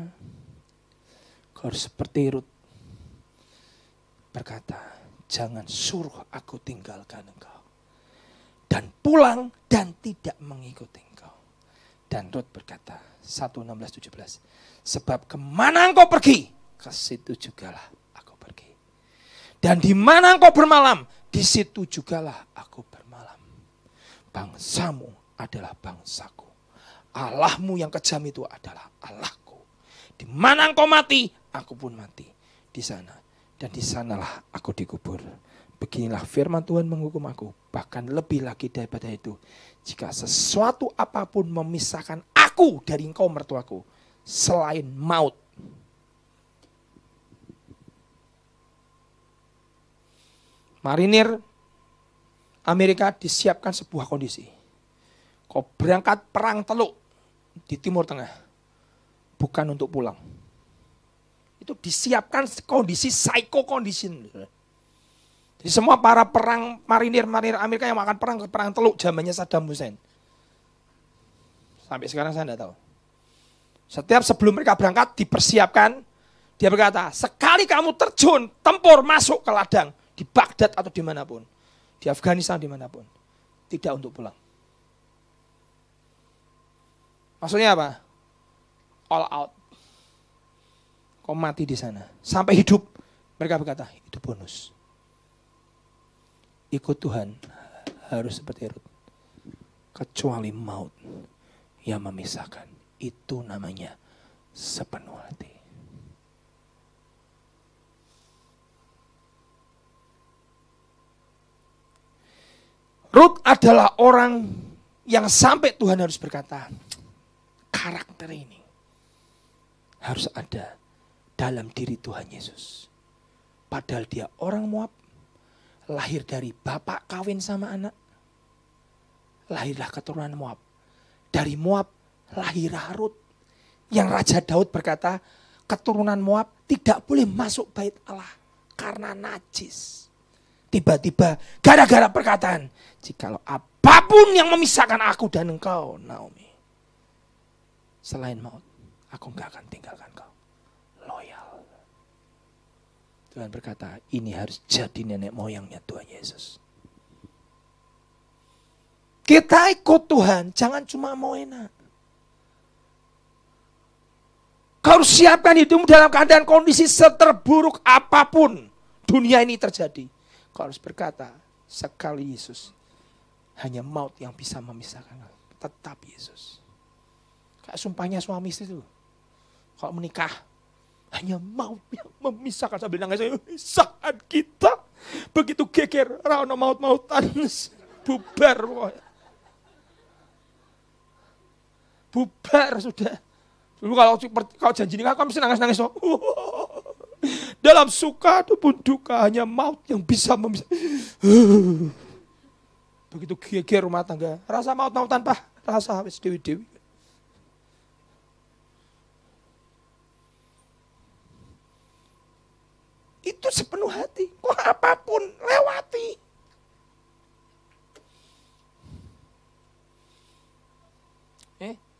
kau harus seperti Rut berkata, jangan suruh aku tinggalkan engkau. Dan pulang dan tidak mengikuti engkau. Dan Rut berkata, 1:16-17. Sebab kemana engkau pergi, ke situ jugalah aku pergi. Dan di mana engkau bermalam, di situ jugalah aku bermalam. Bangsamu adalah bangsaku. Allahmu yang kejam itu adalah Allahku. Di mana engkau mati, aku pun mati di sana. Dan di sanalah aku dikubur. Beginilah firman Tuhan menghukum aku. Bahkan lebih lagi daripada itu. Jika sesuatu apapun memisahkan aku dari engkau mertuaku. Selain maut. Marinir Amerika disiapkan sebuah kondisi. Kau berangkat perang teluk di Timur Tengah. Bukan untuk pulang. Itu disiapkan kondisi psycho condition. Jadi semua para marinir Amerika yang akan perang ke perang teluk zamannya Saddam Hussein. Sampai sekarang saya tidak tahu. Setiap sebelum mereka berangkat dipersiapkan. Dia berkata, sekali kamu terjun, tempur, masuk ke ladang. Di Baghdad atau dimanapun. Di Afghanistan dimanapun. Tidak untuk pulang. Maksudnya apa? All out. Kau mati di sana. Sampai hidup. Mereka berkata, itu bonus. Ikut Tuhan harus seperti Rut. Kecuali maut yang memisahkan. Itu namanya sepenuh hati. Rut adalah orang yang sampai Tuhan harus berkata, karakter ini harus ada dalam diri Tuhan Yesus. Padahal dia orang Moab, lahir dari bapak kawin sama anak, lahirlah keturunan Moab. Dari Moab lahirlah Rut. Yang Raja Daud berkata, keturunan Moab tidak boleh masuk bait Allah karena najis. Tiba-tiba gara-gara perkataan, jikalau apapun yang memisahkan aku dan engkau, Naomi, selain maut, aku enggak akan tinggalkan kau. Loyal. Tuhan berkata, ini harus jadi nenek moyangnya Tuhan Yesus. Kita ikut Tuhan, jangan cuma mau enak. Kau harus siapkan hidupmu dalam keadaan kondisi seterburuk apapun dunia ini terjadi. Kau harus berkata, sekali Yesus Hanya maut yang bisa memisahkan. Tetap Yesus. Kayak sumpahnya suami istri itu. Kalau menikah, hanya maut yang memisahkan. Sambil nangis, saat kita begitu geger, rana maut-mautan, bubar. Bubar sudah. Dulu kalau janji nikah, kamu mesti nangis-nangis. Dalam suka ataupun duka, hanya maut yang bisa memisahkan. Begitu geger rumah tangga, rasa maut-mautan Pak, rasa wis dewi-dewi. Itu sepenuh hati, kok apapun lewati.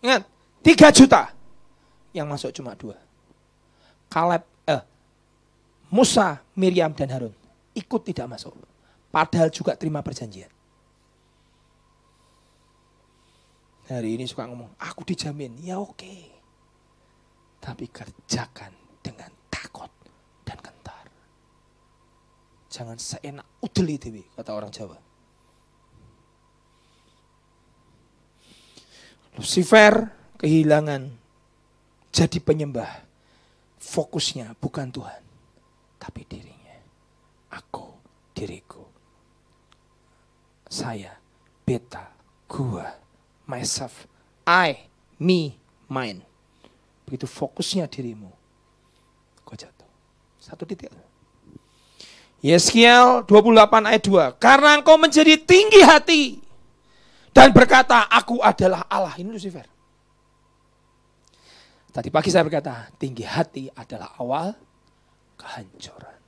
Ingat, 3 juta. Yang masuk cuma 2. Musa, Miriam, dan Harun ikut tidak masuk. Padahal juga terima perjanjian. Hari ini suka ngomong, aku dijamin, ya oke. Tapi kerjakan dengan takut dan gentar. Jangan seenak udeli dewi, kata orang Jawa. Lucifer kehilangan jadi penyembah. Fokusnya bukan Tuhan, tapi dirinya. Aku, diriku. Saya, beta, gua. Myself, I, me, mine. Begitu fokusnya dirimu, kau jatuh. 1 titik. Yeskiel 28 ayat 2. Karena engkau menjadi tinggi hati dan berkata, aku adalah Allah. Ini Lucifer. Tadi pagi saya berkata, tinggi hati adalah awal kehancuran.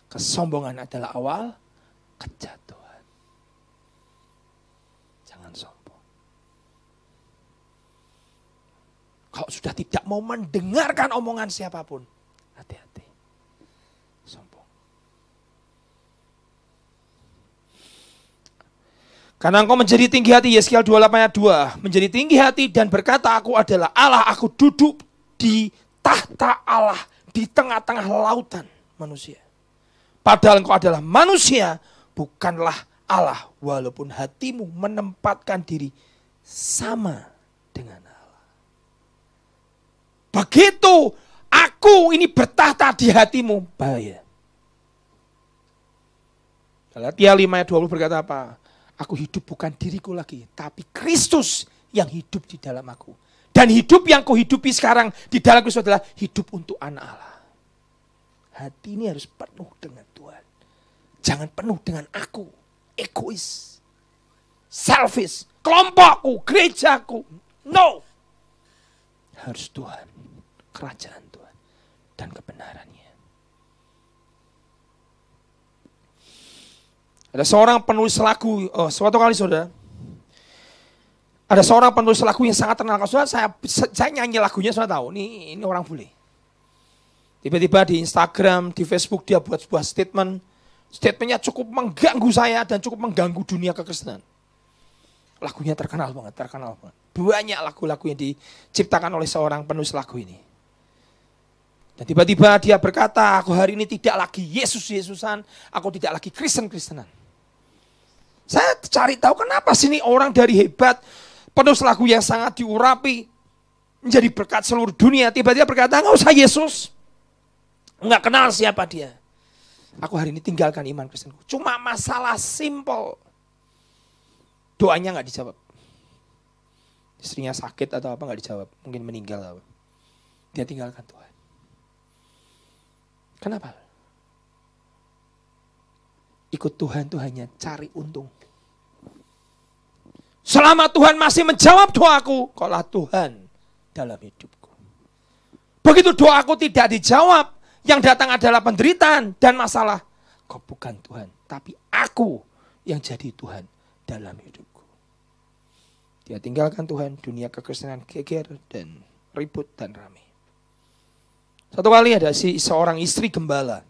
Kesombongan adalah awal kejatuhan. Jangan sombong. Kalau sudah tidak mau mendengarkan omongan siapapun, hati-hati. Sombong. Karena engkau menjadi tinggi hati, Yeskiel 28 ayat 2. Menjadi tinggi hati dan berkata, aku adalah Allah, aku duduk di tahta Allah, di tengah-tengah lautan manusia. Padahal engkau adalah manusia, bukanlah Allah. Walaupun hatimu menempatkan diri sama dengan Allah. Begitu aku ini bertahta di hatimu, bahaya. Galatia 5 ayat 20 berkata apa? Aku hidup bukan diriku lagi, tapi Kristus yang hidup di dalam aku. Dan hidup yang kuhidupi sekarang di dalam Kristus adalah hidup untuk anak Allah. Hati ini harus penuh dengan Tuhan. Jangan penuh dengan aku, egois, selfish, kelompokku, gerejaku. No. Harus Tuhan, kerajaan Tuhan, dan kebenarannya. Ada seorang penulis lagu, suatu kali saudara, ada seorang penulis lagu yang sangat terkenal. Saudara, saya nyanyi lagunya, saudara tahu, ini orang bule. Tiba-tiba di Instagram, di Facebook dia buat sebuah statementnya cukup mengganggu saya dan cukup mengganggu dunia kekristenan. Lagunya terkenal banget. Banyak lagu-lagu yang diciptakan oleh seorang penulis lagu ini. Dan tiba-tiba dia berkata, aku hari ini tidak lagi Yesus-Yesusan, aku tidak lagi Kristen-Kristenan. Saya cari tahu kenapa sih ini orang dari hebat, penulis lagu yang sangat diurapi, menjadi berkat seluruh dunia, tiba-tiba berkata, nggak usah Yesus. Nggak kenal siapa dia. Aku hari ini tinggalkan iman Kristenku. Cuma masalah simple. Doanya nggak dijawab. Istrinya sakit atau apa nggak dijawab. Mungkin meninggal. Apa. Dia tinggalkan Tuhan. Kenapa? Ikut Tuhan itu hanya cari untung. Selama Tuhan masih menjawab doaku, kaulah Tuhan dalam hidupku. Begitu doaku tidak dijawab, yang datang adalah penderitaan dan masalah. Kau bukan Tuhan, tapi aku yang jadi Tuhan dalam hidupku. Dia tinggalkan Tuhan, dunia kekristenan geger dan ribut dan ramai. Satu kali ada seorang istri gembala.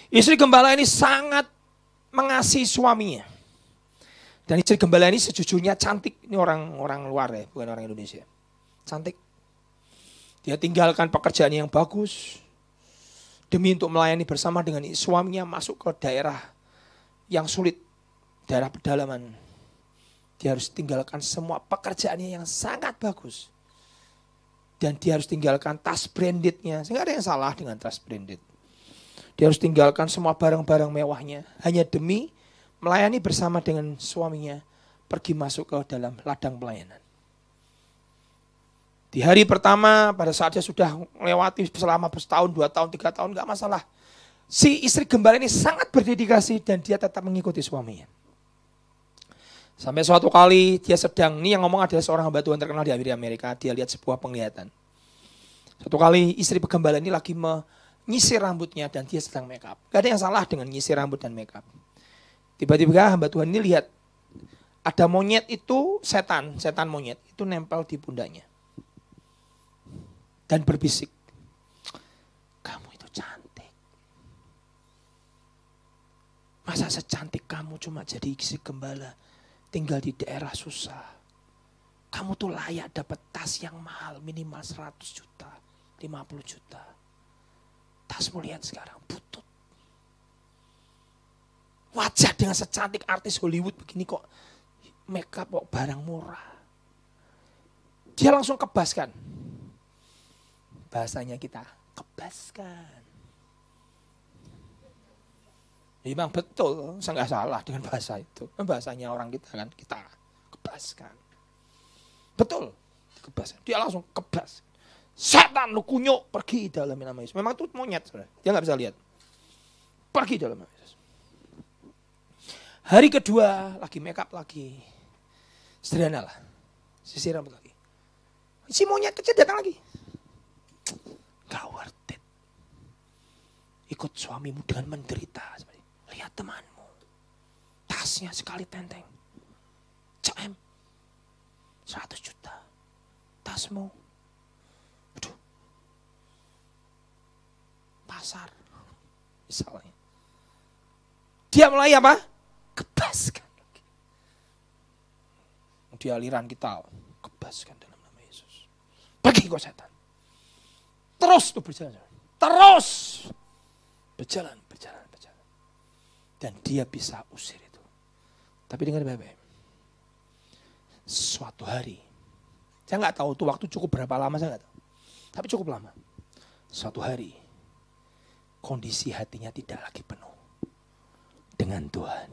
Istri gembala ini sangat mengasihi suaminya. Dan istri gembala ini sejujurnya cantik. Ini orang luar ya, bukan orang Indonesia. Cantik. Dia tinggalkan pekerjaan yang bagus demi untuk melayani bersama dengan suaminya masuk ke daerah yang sulit daerah pedalaman. Dia harus tinggalkan semua pekerjaannya yang sangat bagus. Dan dia harus tinggalkan tas brandednya. Sehingga ada yang salah dengan tas branded. Dia harus tinggalkan semua barang-barang mewahnya. Hanya demi melayani bersama dengan suaminya. Pergi masuk ke dalam ladang pelayanan. Di hari pertama pada saat dia sudah melewati selama setahun, 2 tahun, 3 tahun. Gak masalah. Si istri gembala ini sangat berdedikasi dan dia tetap mengikuti suaminya. Sampai suatu kali dia sedang, ini yang ngomong adalah seorang hamba Tuhan terkenal di Amerika. Dia lihat sebuah penglihatan. Suatu kali istri penggembala ini lagi menyisir rambutnya dan dia sedang make up. Gak ada yang salah dengan nyisir rambut dan make up. Tiba-tiba hamba Tuhan ini lihat ada monyet itu, setan monyet itu nempel di pundaknya. Dan berbisik, kamu itu cantik. Masa secantik kamu cuma jadi istri gembala? Tinggal di daerah susah. Kamu tuh layak dapat tas yang mahal. Minimal 100 juta. 50 juta. Tasmu lihat sekarang butut. Wajah dengan secantik artis Hollywood begini kok. Makeup kok barang murah. Dia langsung kebaskan. Bahasanya kita kebaskan. Memang betul, saya nggak salah dengan bahasa itu. Bahasanya orang kita kan, kita kebaskan. Betul, kebaskan. Dia langsung kebas. Setan lu kunyuk, pergi dalam nama Yesus. Memang itu monyet, saudara. Dia nggak bisa lihat. Pergi dalam nama Yesus. Hari kedua, lagi make up lagi. Sederhana lah. Sisir rambut lagi. Si monyet kecil datang lagi. Gak worth it. Ikut suamimu dengan menderita. Lihat temanmu. Tasnya sekali tenteng. CM. 100 juta. Tasmu. Aduh. Pasar. Misalnya. Dia mulai apa? Kebaskan. Di aliran kita. Kebaskan dalam nama Yesus. Pergi kau setan. Terus tuh berjalan. Terus. Berjalan. Dan dia bisa usir itu. Tapi dengar baik-baik. Suatu hari. Saya nggak tahu tuh waktu cukup berapa lama, saya nggak tahu. Tapi cukup lama. Suatu hari. Kondisi hatinya tidak lagi penuh. Dengan Tuhan.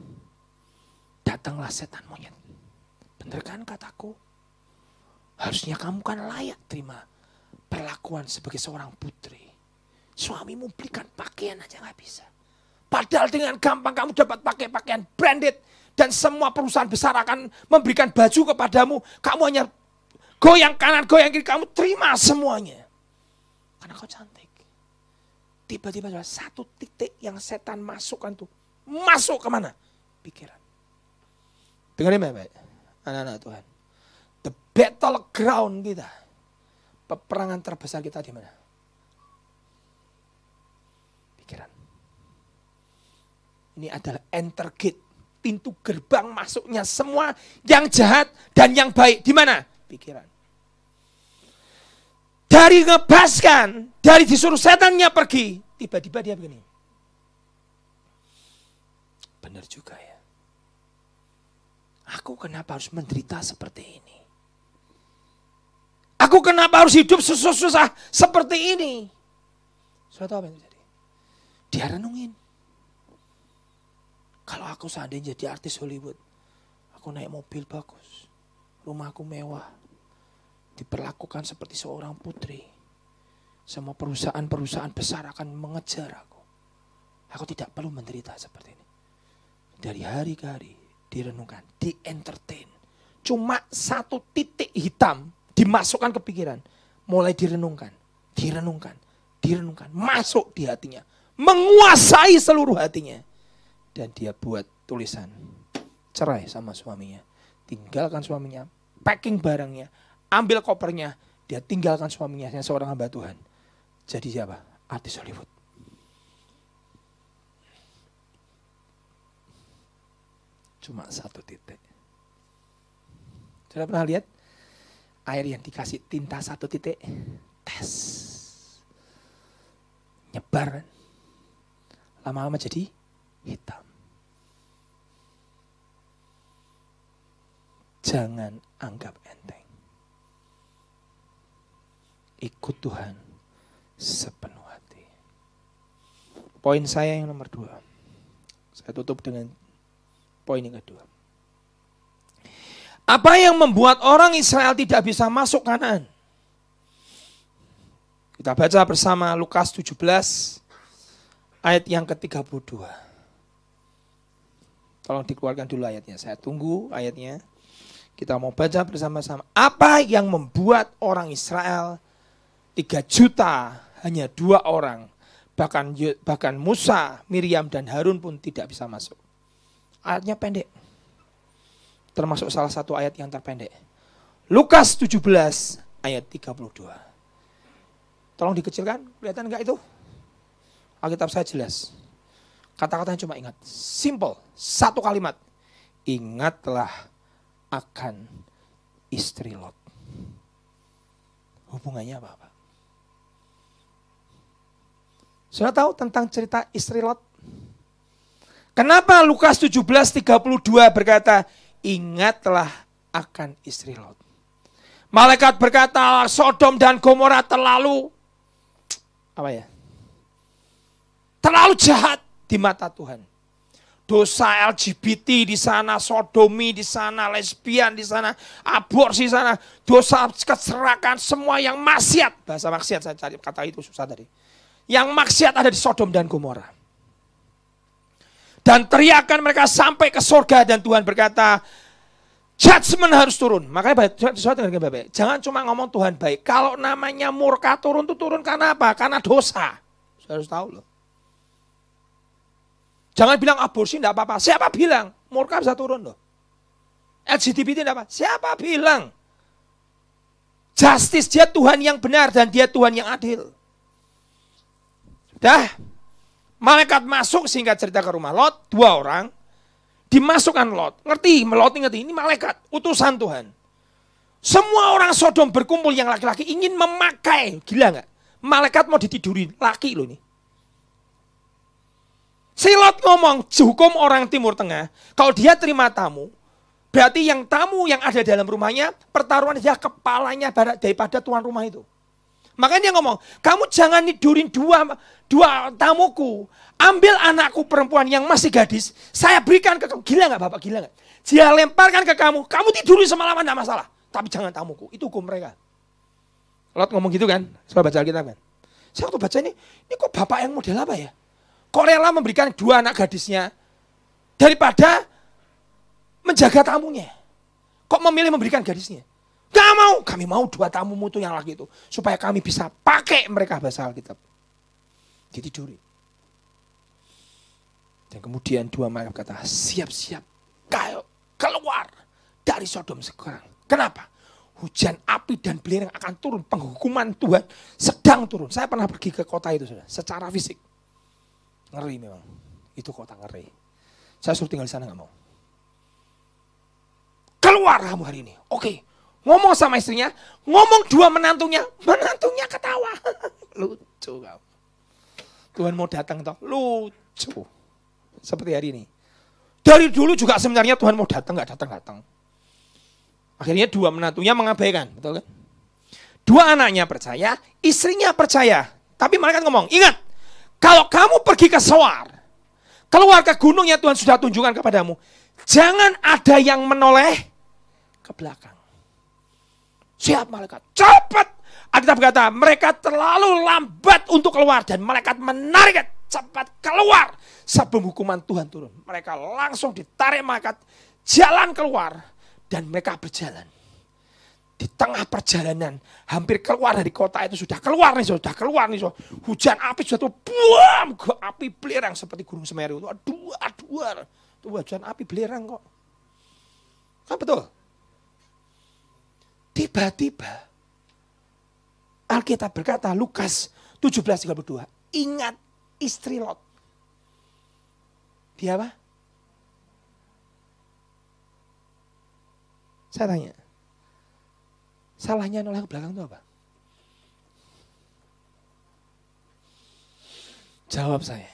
Datanglah setan monyet. Bener kan kataku? Harusnya kamu kan layak terima perlakuan sebagai seorang putri. Suamimu belikan pakaian aja gak bisa. Padahal dengan gampang kamu dapat pakai pakaian branded. Dan semua perusahaan besar akan memberikan baju kepadamu. Kamu hanya goyang kanan, goyang kiri. Kamu terima semuanya. Karena kau cantik. Tiba-tiba ada satu titik yang setan masukkan tuh. Masuk kemana? Pikiran. Dengarin baik-baik. Anak-anak Tuhan. The battleground kita. Peperangan terbesar kita di mana? Pikiran. Ini adalah enter gate. Pintu gerbang masuknya semua yang jahat dan yang baik. Di mana? Pikiran. Dari ngebaskan, dari disuruh setannya pergi. Tiba-tiba dia begini. Benar juga ya. Aku kenapa harus menderita seperti ini? Aku kenapa harus hidup susah-susah seperti ini? Sudah tahu apa yang terjadi? Dia renungin. Kalau aku seandainya jadi artis Hollywood, aku naik mobil bagus, rumahku mewah, diperlakukan seperti seorang putri. Semua perusahaan-perusahaan besar akan mengejar aku. Aku tidak perlu menderita seperti ini. Dari hari ke hari, direnungkan, di-entertain. Cuma satu titik hitam dimasukkan ke pikiran. Mulai direnungkan, masuk di hatinya. Menguasai seluruh hatinya. Dan dia buat tulisan, cerai sama suaminya. Tinggalkan suaminya, packing barangnya, ambil kopernya. Dia tinggalkan suaminya yang seorang hamba Tuhan. Jadi siapa? Artis Hollywood. Cuma satu titik. Sudah pernah lihat air yang dikasih tinta satu titik? Tes. Nyebar. Lama-lama jadi hitam. jangan anggap enteng. Ikut Tuhan sepenuh hati. Poin saya yang nomor 2. Saya tutup dengan poin yang kedua. Apa yang membuat orang Israel tidak bisa masuk Kanaan? Kita baca bersama Lukas 17 ayat yang ke-32. Tolong dikeluarkan dulu ayatnya. Saya tunggu ayatnya. Kita mau baca bersama-sama. Apa yang membuat orang Israel 3 juta hanya 2 orang. Bahkan Musa, Miriam dan Harun pun tidak bisa masuk. Ayatnya pendek. Termasuk salah satu ayat yang terpendek. Lukas 17 ayat 32. Tolong dikecilkan, kelihatan enggak itu? Alkitab saya jelas. Kata-katanya cuma ingat. Simple, 1 kalimat. Ingatlah akan istri Lot. Hubungannya apa? Sudah tahu tentang cerita istri Lot? Kenapa Lukas 17:32 berkata, ingatlah akan istri Lot. Malaikat berkata, Sodom dan Gomora terlalu terlalu jahat di mata Tuhan. Dosa LGBT di sana, sodomi di sana, lesbian di sana, aborsi di sana, dosa keserakan, semua yang maksiat. Bahasa maksiat, saya cari kata itu susah tadi. Yang maksiat ada di Sodom dan Gomora. Dan teriakan mereka sampai ke surga dan Tuhan berkata, judgment harus turun. Makanya jangan cuma ngomong Tuhan baik. Kalau namanya murka turun itu turun karena apa? Karena dosa. Saya harus tahu loh. Jangan bilang aborsi tidak apa-apa. Siapa bilang? Murka bisa turun loh. LGBT tidak apa? Siapa bilang? Justice, dia Tuhan yang benar dan dia Tuhan yang adil. Sudah. Malaikat masuk sehingga cerita ke rumah Lot, 2 orang. Dimasukkan Lot. Ngerti, ini malaikat, utusan Tuhan. Semua orang Sodom berkumpul yang laki-laki ingin memakai. Gila gak? Malaikat mau ditidurin, laki loh ini. Si Lot ngomong, hukum orang Timur Tengah, kalau dia terima tamu, berarti yang tamu yang ada dalam rumahnya, pertaruhan dia kepalanya daripada tuan rumah itu. Makanya dia ngomong, kamu jangan tidurin dua tamuku. Ambil anakku perempuan yang masih gadis, saya berikan ke kamu. Gila gak Bapak, gila gak? Dia lemparkan ke kamu tidurin semalaman gak masalah. Tapi jangan tamuku, itu hukum mereka. Lot ngomong gitu kan, saya baca Alkitab kan. Saya waktu baca ini kok Bapak yang model apa ya? Kok rela memberikan 2 anak gadisnya daripada menjaga tamunya? Kok memilih memberikan gadisnya? Gak mau, kami mau 2 tamumu itu yang laki itu. Supaya kami bisa pakai mereka, bahasa Alkitab. Ditiduri. Dan kemudian 2 malaikat kata, siap-siap, keluar dari Sodom sekarang. Kenapa? Hujan api dan belerang akan turun. Penghukuman Tuhan sedang turun. Saya pernah pergi ke kota itu, saudara, secara fisik. Ngeri memang. Itu kota ngeri. Saya suruh tinggal di sana gak mau. Keluar kamu hari ini. Oke. Ngomong sama istrinya, ngomong 2 menantunya ketawa. Lucu kamu. Tuhan mau datang toh, lucu. Seperti hari ini. Dari dulu juga sebenarnya Tuhan mau datang, gak datang. Akhirnya 2 menantunya mengabaikan, betul kan? 2 anaknya percaya, istrinya percaya. Tapi mereka ngomong, ingat, kalau kamu pergi ke Soar, keluar ke gunung yang Tuhan sudah tunjukkan kepadamu, jangan ada yang menoleh ke belakang. Siap malaikat, cepat. Alkitab berkata, mereka terlalu lambat untuk keluar dan malaikat menarik cepat keluar sebelum hukuman Tuhan turun. Mereka langsung ditarik malaikat, jalan keluar dan mereka berjalan. Di tengah perjalanan, hampir keluar dari kota itu sudah keluar nih. Hujan api sudah tuh, buam, api belerang seperti Gunung Semeru. Aduh, hujan api belerang kok. Kan betul? Tiba-tiba Alkitab berkata, Lukas 17:32, ingat istri Lot. Dia apa? Saya tanya, salahnya noleh ke belakang itu apa? Jawab saya,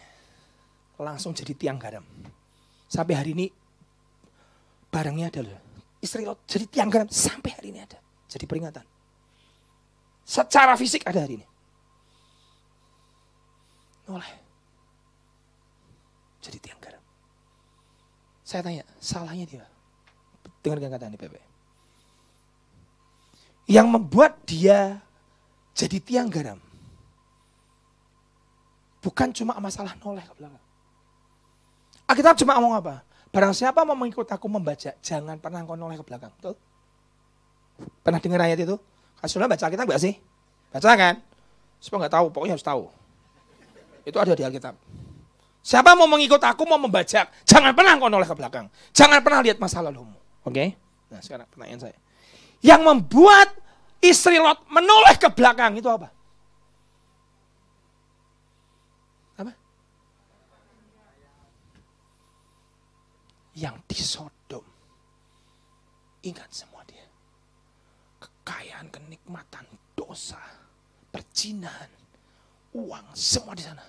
langsung jadi tiang garam. Sampai hari ini barangnya ada loh. istri Lot jadi tiang garam sampai hari ini ada. Jadi peringatan. Secara fisik ada hari ini. Noleh. Jadi tiang garam. Saya tanya, salahnya dia? Dengarkan kata ini Bapak. Yang membuat dia jadi tiang garam. Bukan cuma masalah noleh ke belakang. Alkitab cuma ngomong apa? Barang siapa mau mengikut aku membajak, jangan pernah engkau noleh ke belakang. Betul? Pernah dengar ayat itu? Saudara baca Alkitab enggak sih? Baca kan? Supaya enggak tahu, pokoknya harus tahu. Itu ada di Alkitab. Siapa mau mengikut aku, mau membajak, jangan pernah engkau noleh ke belakang. Jangan pernah lihat masa lalumu. Oke? Nah sekarang pertanyaan saya. Yang membuat istri Lot menoleh ke belakang itu apa? Apa? Yang di Sodom. Ingat semua dia. Kekayaan, kenikmatan, dosa, perzinahan, uang, semua di sana.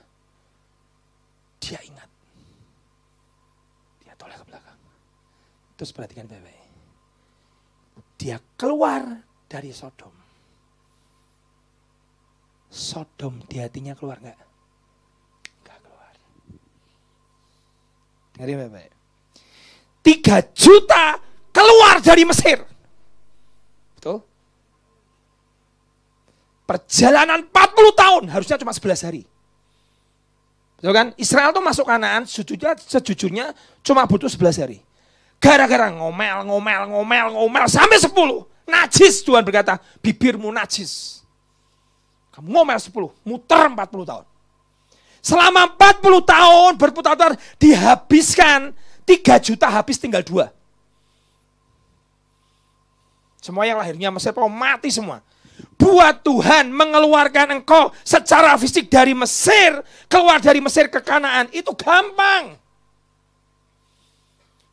Dia ingat. Dia toleh ke belakang. Terus perhatikan baik-baik. Dia keluar dari Sodom. Sodom di hatinya keluar enggak? Enggak keluar. Dengarin baik-baik. 3 juta keluar dari Mesir. Betul? Perjalanan 40 tahun harusnya cuma 11 hari. Betul kan? Israel tuh masuk Kanaan sejujurnya cuma butuh 11 hari. Gara-gara ngomel sampai 10. Najis Tuhan berkata, bibirmu najis. Kamu ngomel 10, muter 40 tahun. Selama 40 tahun berputar-putar dihabiskan 3 juta habis tinggal 2. Semua yang lahirnya Mesir mati semua. Buat Tuhan mengeluarkan engkau secara fisik dari Mesir, keluar dari Mesir ke Kanaan, itu gampang.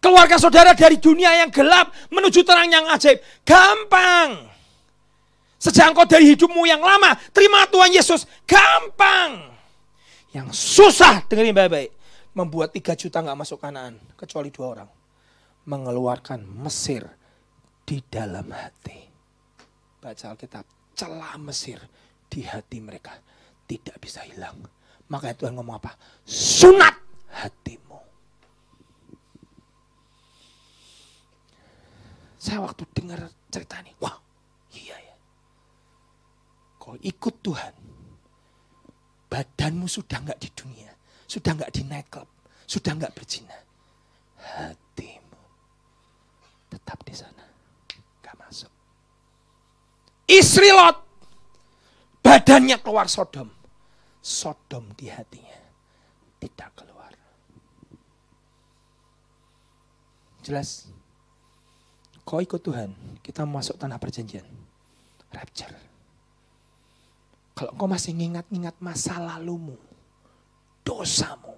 Keluarkan saudara dari dunia yang gelap menuju terang yang ajaib, gampang. Sejak engkau dari hidupmu yang lama, terima Tuhan Yesus, gampang. Yang susah, dengerin baik-baik, membuat 3 juta gak masuk Kanaan, kecuali 2 orang. Mengeluarkan Mesir di dalam hati. Baca Alkitab, celah Mesir di hati mereka tidak bisa hilang. Makanya Tuhan ngomong apa? Sunat hatimu. Saya waktu dengar cerita ini, wah iya ya. Kau ikut Tuhan, badanmu sudah enggak di dunia, sudah enggak di nightclub, sudah enggak berzina. Hatimu tetap di sana, enggak masuk. Istri Lot, badannya keluar Sodom. Sodom di hatinya tidak keluar. Jelas? Kau ikut Tuhan, kita masuk tanah perjanjian. Rapture. Kalau kau masih ngingat-ngingat masa lalumu, dosamu,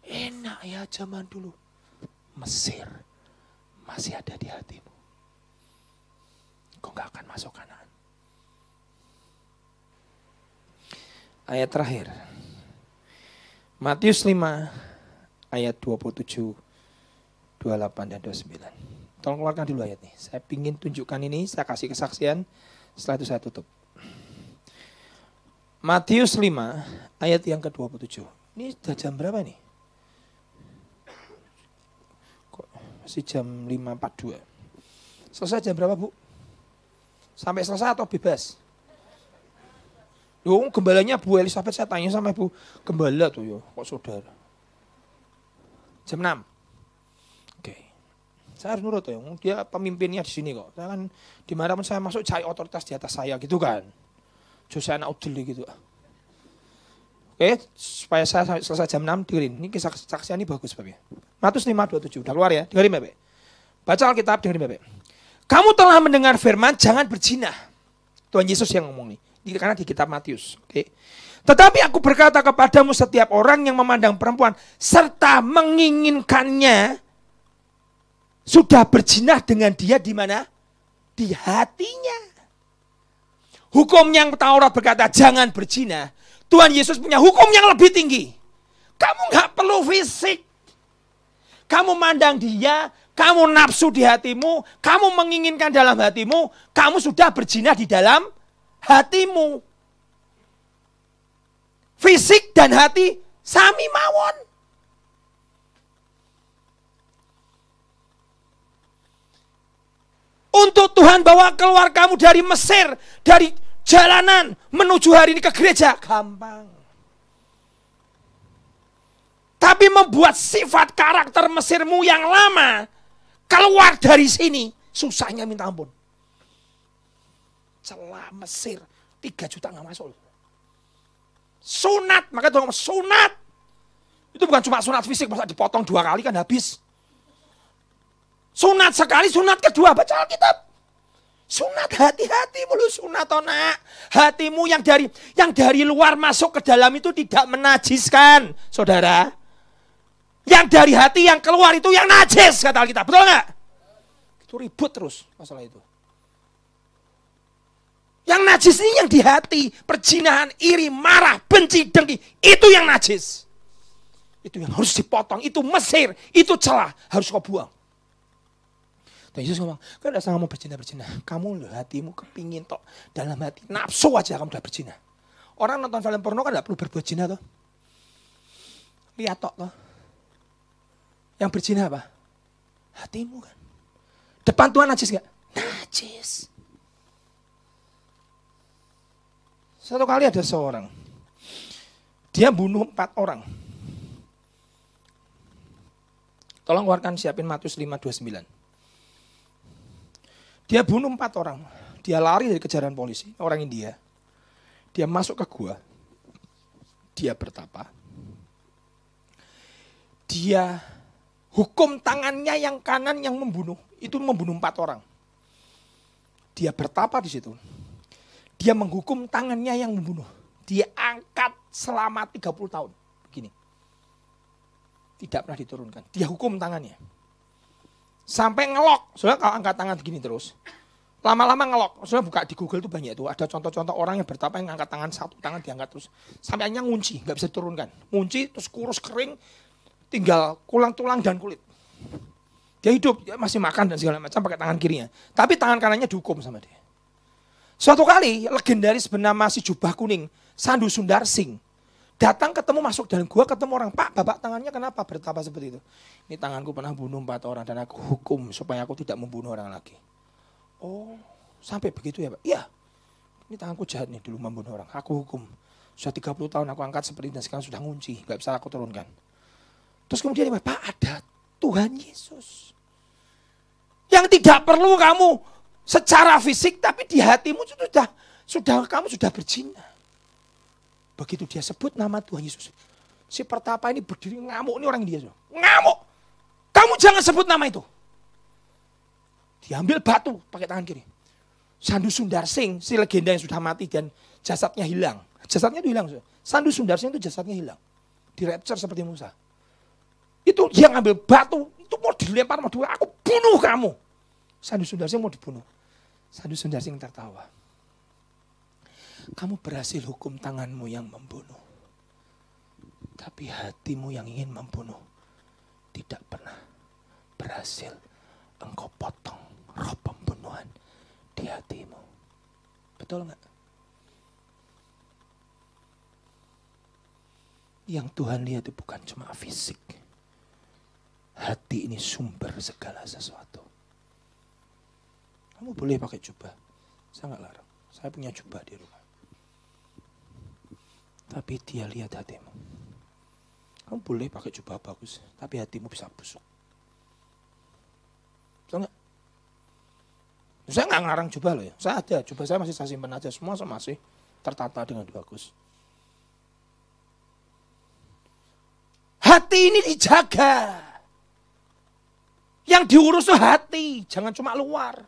enak ya zaman dulu. Mesir masih ada di hatimu. Kau gak akan masuk Kanaan. Ayat terakhir. Matius 5 ayat 27, 28 dan 29. Tolong keluarkan dulu ayat ini. Saya ingin tunjukkan ini, saya kasih kesaksian, setelah itu saya tutup. Matius 5 ayat yang ke-27. Ini sudah jam berapa nih? Kok masih jam 5.42. Selesai jam berapa, Bu? Sampai selesai atau bebas? Loh, gembalanya Bu Elizabeth, saya tanya sama Bu Gembala tuh ya, kok saudara. Jam 6. Oke. Saya harus nurut ya, dia pemimpinnya di sini kok. Saya kan dimanapun saya masuk cari otoritas di atas saya gitu kan. Jadi saya anak udel gitu. Oke, supaya saya selesai jam 6 dengerin. Ini kisah kesaksian ini bagus Bapak. Matius 5:27, udah keluar ya, dengerin Bapak. Baca Alkitab, dengerin Bapak. Kamu telah mendengar firman, jangan berzina. Tuhan Yesus yang ngomong nih. Karena di kitab Matius. Oke. Tetapi aku berkata kepadamu, setiap orang yang memandang perempuan serta menginginkannya sudah berzina dengan dia di mana? Di hatinya. Hukum yang Taurat berkata jangan berzina. Tuhan Yesus punya hukum yang lebih tinggi. Kamu nggak perlu fisik. Kamu mandang dia, kamu nafsu di hatimu, kamu menginginkan dalam hatimu, kamu sudah berzina di dalam hatimu. Fisik dan hati sami mawon. Untuk Tuhan bawa keluar kamu dari Mesir, dari jalanan menuju hari ini ke gereja, gampang. Tapi membuat sifat karakter Mesirmu yang lama keluar dari sini, susahnya minta ampun. Celah Mesir, 3 juta nggak masuk. Sunat, maka Tuhan ngomong sunat. Itu bukan cuma sunat fisik, masa dipotong 2 kali kan habis. Sunat sekali, sunat kedua, baca Alkitab. Sunat hati-hati mulu sunat nak. Hatimu yang dari luar masuk ke dalam itu tidak menajiskan, saudara. Yang dari hati yang keluar itu yang najis, kata Alkitab. Betul nggak? Itu ribut terus masalah itu. Yang najis ini yang di hati. Perzinahan, iri, marah, benci, dengki. Itu yang najis. Itu yang harus dipotong. Itu Mesir, itu celah. Harus kau buang. Dan Yesus ngomong, kau tidak usah mau berzina. Kamu loh hatimu kepingin tok. Dalam hati nafsu aja kamu udah berzina. Orang nonton film porno kan tidak perlu berbuat zina toh. Lihat tok toh. Yang berzina apa? Hatimu kan. Depan Tuhan najis gak? Najis. Satu kali ada seorang. Dia bunuh 4 orang. Tolong keluarkan siapin Matius 5:29. Dia bunuh 4 orang. Dia lari dari kejaran polisi. Orang India. Dia masuk ke gua. Dia bertapa. Dia hukum tangannya yang kanan yang membunuh. Itu membunuh 4 orang. Dia bertapa di situ. Dia menghukum tangannya yang membunuh. Dia angkat selama 30 tahun. Begini. Tidak pernah diturunkan. Dia hukum tangannya. Sampai ngelok. Soalnya kalau angkat tangan begini terus. Lama-lama ngelok. Soalnya buka di Google itu banyak tuh. Ada contoh-contoh orang yang bertapa yang angkat tangan, satu tangan diangkat terus. Sampai akhirnya ngunci. Gak bisa diturunkan. Ngunci terus kurus kering. Tinggal tulang-tulang dan kulit. Dia hidup. Dia masih makan dan segala macam pakai tangan kirinya. Tapi tangan kanannya dihukum sama dia. Suatu kali legendaris bernama si jubah kuning. Sandu Sundar Singh. Datang ketemu masuk dalam gua ketemu orang. Pak, bapak tangannya kenapa bertapa seperti itu? Ini tanganku pernah bunuh 4 orang dan aku hukum supaya aku tidak membunuh orang lagi. Oh, sampai begitu ya Pak? Iya. Ini tanganku jahat nih dulu membunuh orang. Aku hukum. Sudah 30 tahun aku angkat seperti ini dan sekarang sudah ngunci. Gak bisa aku turunkan. Terus kemudian Pak ada Tuhan Yesus. Yang tidak perlu kamu secara fisik tapi di hatimu kamu sudah berzina. Begitu dia sebut nama Tuhan Yesus. Si pertapa ini berdiri ngamuk. Ini orang India. Ngamuk. Kamu jangan sebut nama itu. Diambil batu pakai tangan kiri. Sandu Sundar Singh, si legenda yang sudah mati dan jasadnya hilang. Jasadnya itu hilang. Sandu Sundar Singh itu jasadnya hilang. Dirapture seperti Musa. Itu dia ngambil batu. Itu mau dilempar. Aku bunuh kamu. Sandu Sundar Singh mau dibunuh. Sandu Sundar Singh tertawa. Kamu berhasil hukum tanganmu yang membunuh. Tapi hatimu yang ingin membunuh tidak pernah berhasil. Engkau potong roh pembunuhan di hatimu. Betul nggak? Yang Tuhan lihat itu bukan cuma fisik. Hati ini sumber segala sesuatu. Kamu boleh pakai jubah. Saya nggak larang. Saya punya jubah di rumah. Tapi dia lihat hatimu. Kamu boleh pakai jubah bagus, tapi hatimu bisa busuk. Betul nggak? Saya nggak ngarang jubah loh ya. Saya ada, jubah saya masih saya simpan aja. Semua masih tertata dengan bagus. Hati ini dijaga. Yang diurus tuh hati, jangan cuma luar.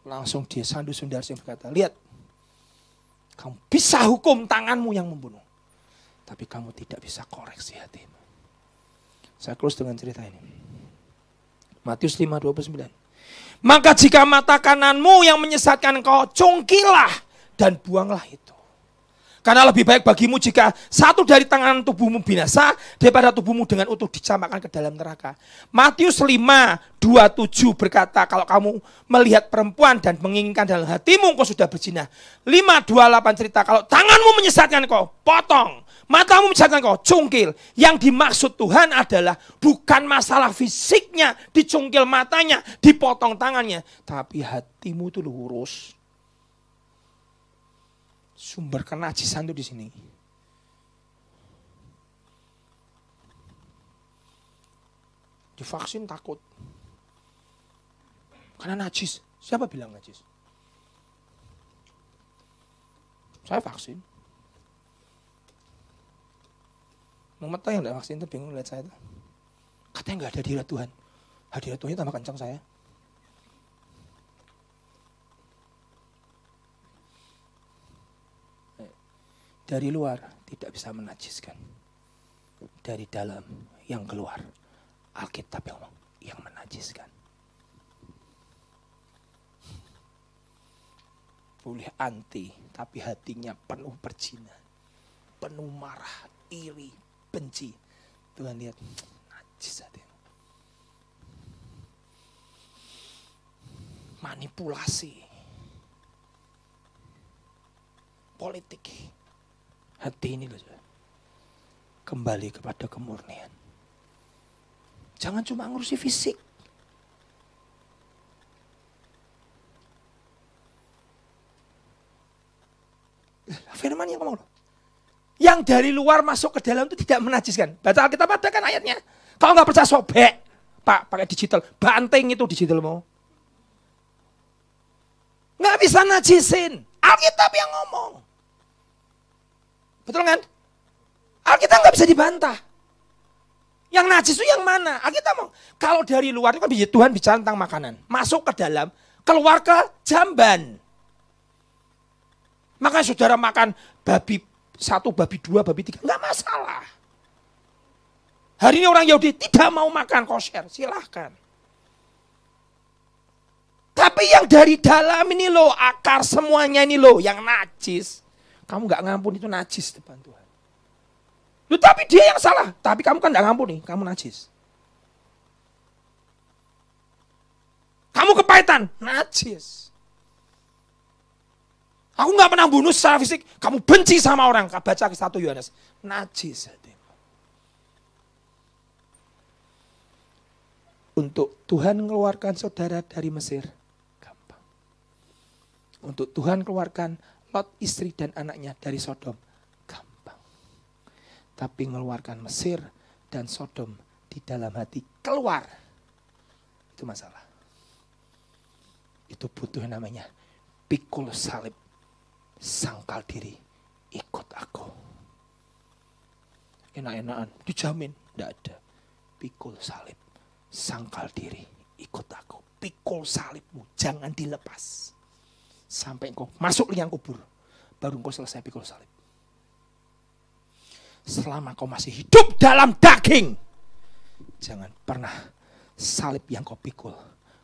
Langsung dia Sandu Sundar Singh berkata, lihat, kamu bisa hukum tanganmu yang membunuh. Tapi kamu tidak bisa koreksi hatimu. Saya close dengan cerita ini. Matius 5:29. Maka jika mata kananmu yang menyesatkan engkau, congkilah dan buanglah itu. Karena lebih baik bagimu jika satu dari tangan tubuhmu binasa daripada tubuhmu dengan utuh dicampakkan ke dalam neraka. Matius 5:27 berkata, kalau kamu melihat perempuan dan menginginkan dalam hatimu kau sudah berzina. 5:28 cerita, kalau tanganmu menyesatkan kau, potong. Matamu menyesatkan kau, cungkil. Yang dimaksud Tuhan adalah bukan masalah fisiknya, dicungkil matanya, dipotong tangannya. Tapi hatimu itu lurus. Sumber kenajisan itu di sini. Divaksin takut. Karena najis. Siapa bilang najis? Saya vaksin. Mata yang tidak vaksin itu bingung lihat saya itu. Katanya nggak ada hadirat Tuhan. Hadirat Tuhan tambah kencang saya. Dari luar tidak bisa menajiskan. Dari dalam yang keluar. Alkitab yang menajiskan. Boleh anti, tapi hatinya penuh perzinahan. Penuh marah, iri, benci. Tuhan lihat, najis hatimu. Manipulasi. Politik. Hati ini loh, kembali kepada kemurnian. Jangan cuma ngurusi fisik. Firman yang ngomong loh. Yang dari luar masuk ke dalam itu tidak menajiskan. Baca Alkitab ada kan ayatnya. Kalau nggak percaya sobek, Pak, pakai digital, banting itu digital mau. Nggak bisa najisin. Alkitab yang ngomong. Betul kan? Alkitab nggak bisa dibantah. Yang najis itu yang mana? Alkitab mau. Kalau dari luar itu kan Tuhan bicara tentang makanan. Masuk ke dalam, keluar ke jamban. Makanya saudara makan babi 1, babi 2, babi 3. Nggak masalah. Hari ini orang Yahudi tidak mau makan kosher. Silahkan. Tapi yang dari dalam ini loh, akar semuanya ini loh, yang najis. Kamu gak ngampun itu najis depan Tuhan. Loh, tapi dia yang salah. Tapi kamu kan gak ngampuni, kamu najis. Kamu kepahitan, najis. Aku gak pernah bunuh secara fisik, kamu benci sama orang. Baca 1 Yohanes, najis. Untuk Tuhan mengeluarkan saudara dari Mesir, gampang. Untuk Tuhan keluarkan Lot, istri dan anaknya dari Sodom, gampang. Tapi mengeluarkan Mesir dan Sodom di dalam hati keluar, itu masalah. Itu butuh namanya pikul salib, sangkal diri, ikut aku. Enak-enakan, dijamin, tidak ada. Pikul salib, sangkal diri, ikut aku. Pikul salibmu, jangan dilepas. Sampai engkau masuk liang kubur, baru engkau selesai pikul salib. Selama kau masih hidup dalam daging, jangan pernah salib yang kau pikul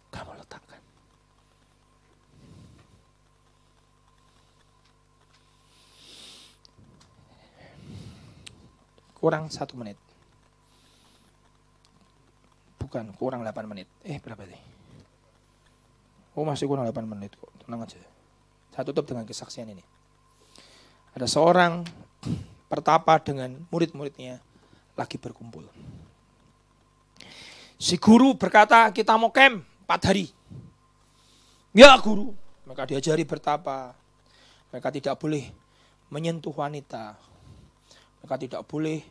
kamu letakkan. Kurang 1 menit. Bukan, kurang 8 menit. Berapa sih? Oh, masih kurang 8 menit kok. Tenang aja. Saya tutup dengan kesaksian ini. Ada seorang pertapa dengan murid-muridnya lagi berkumpul. Si guru berkata, kita mau camp 4 hari. Ya guru. Mereka diajari bertapa. Mereka tidak boleh menyentuh wanita. Mereka tidak boleh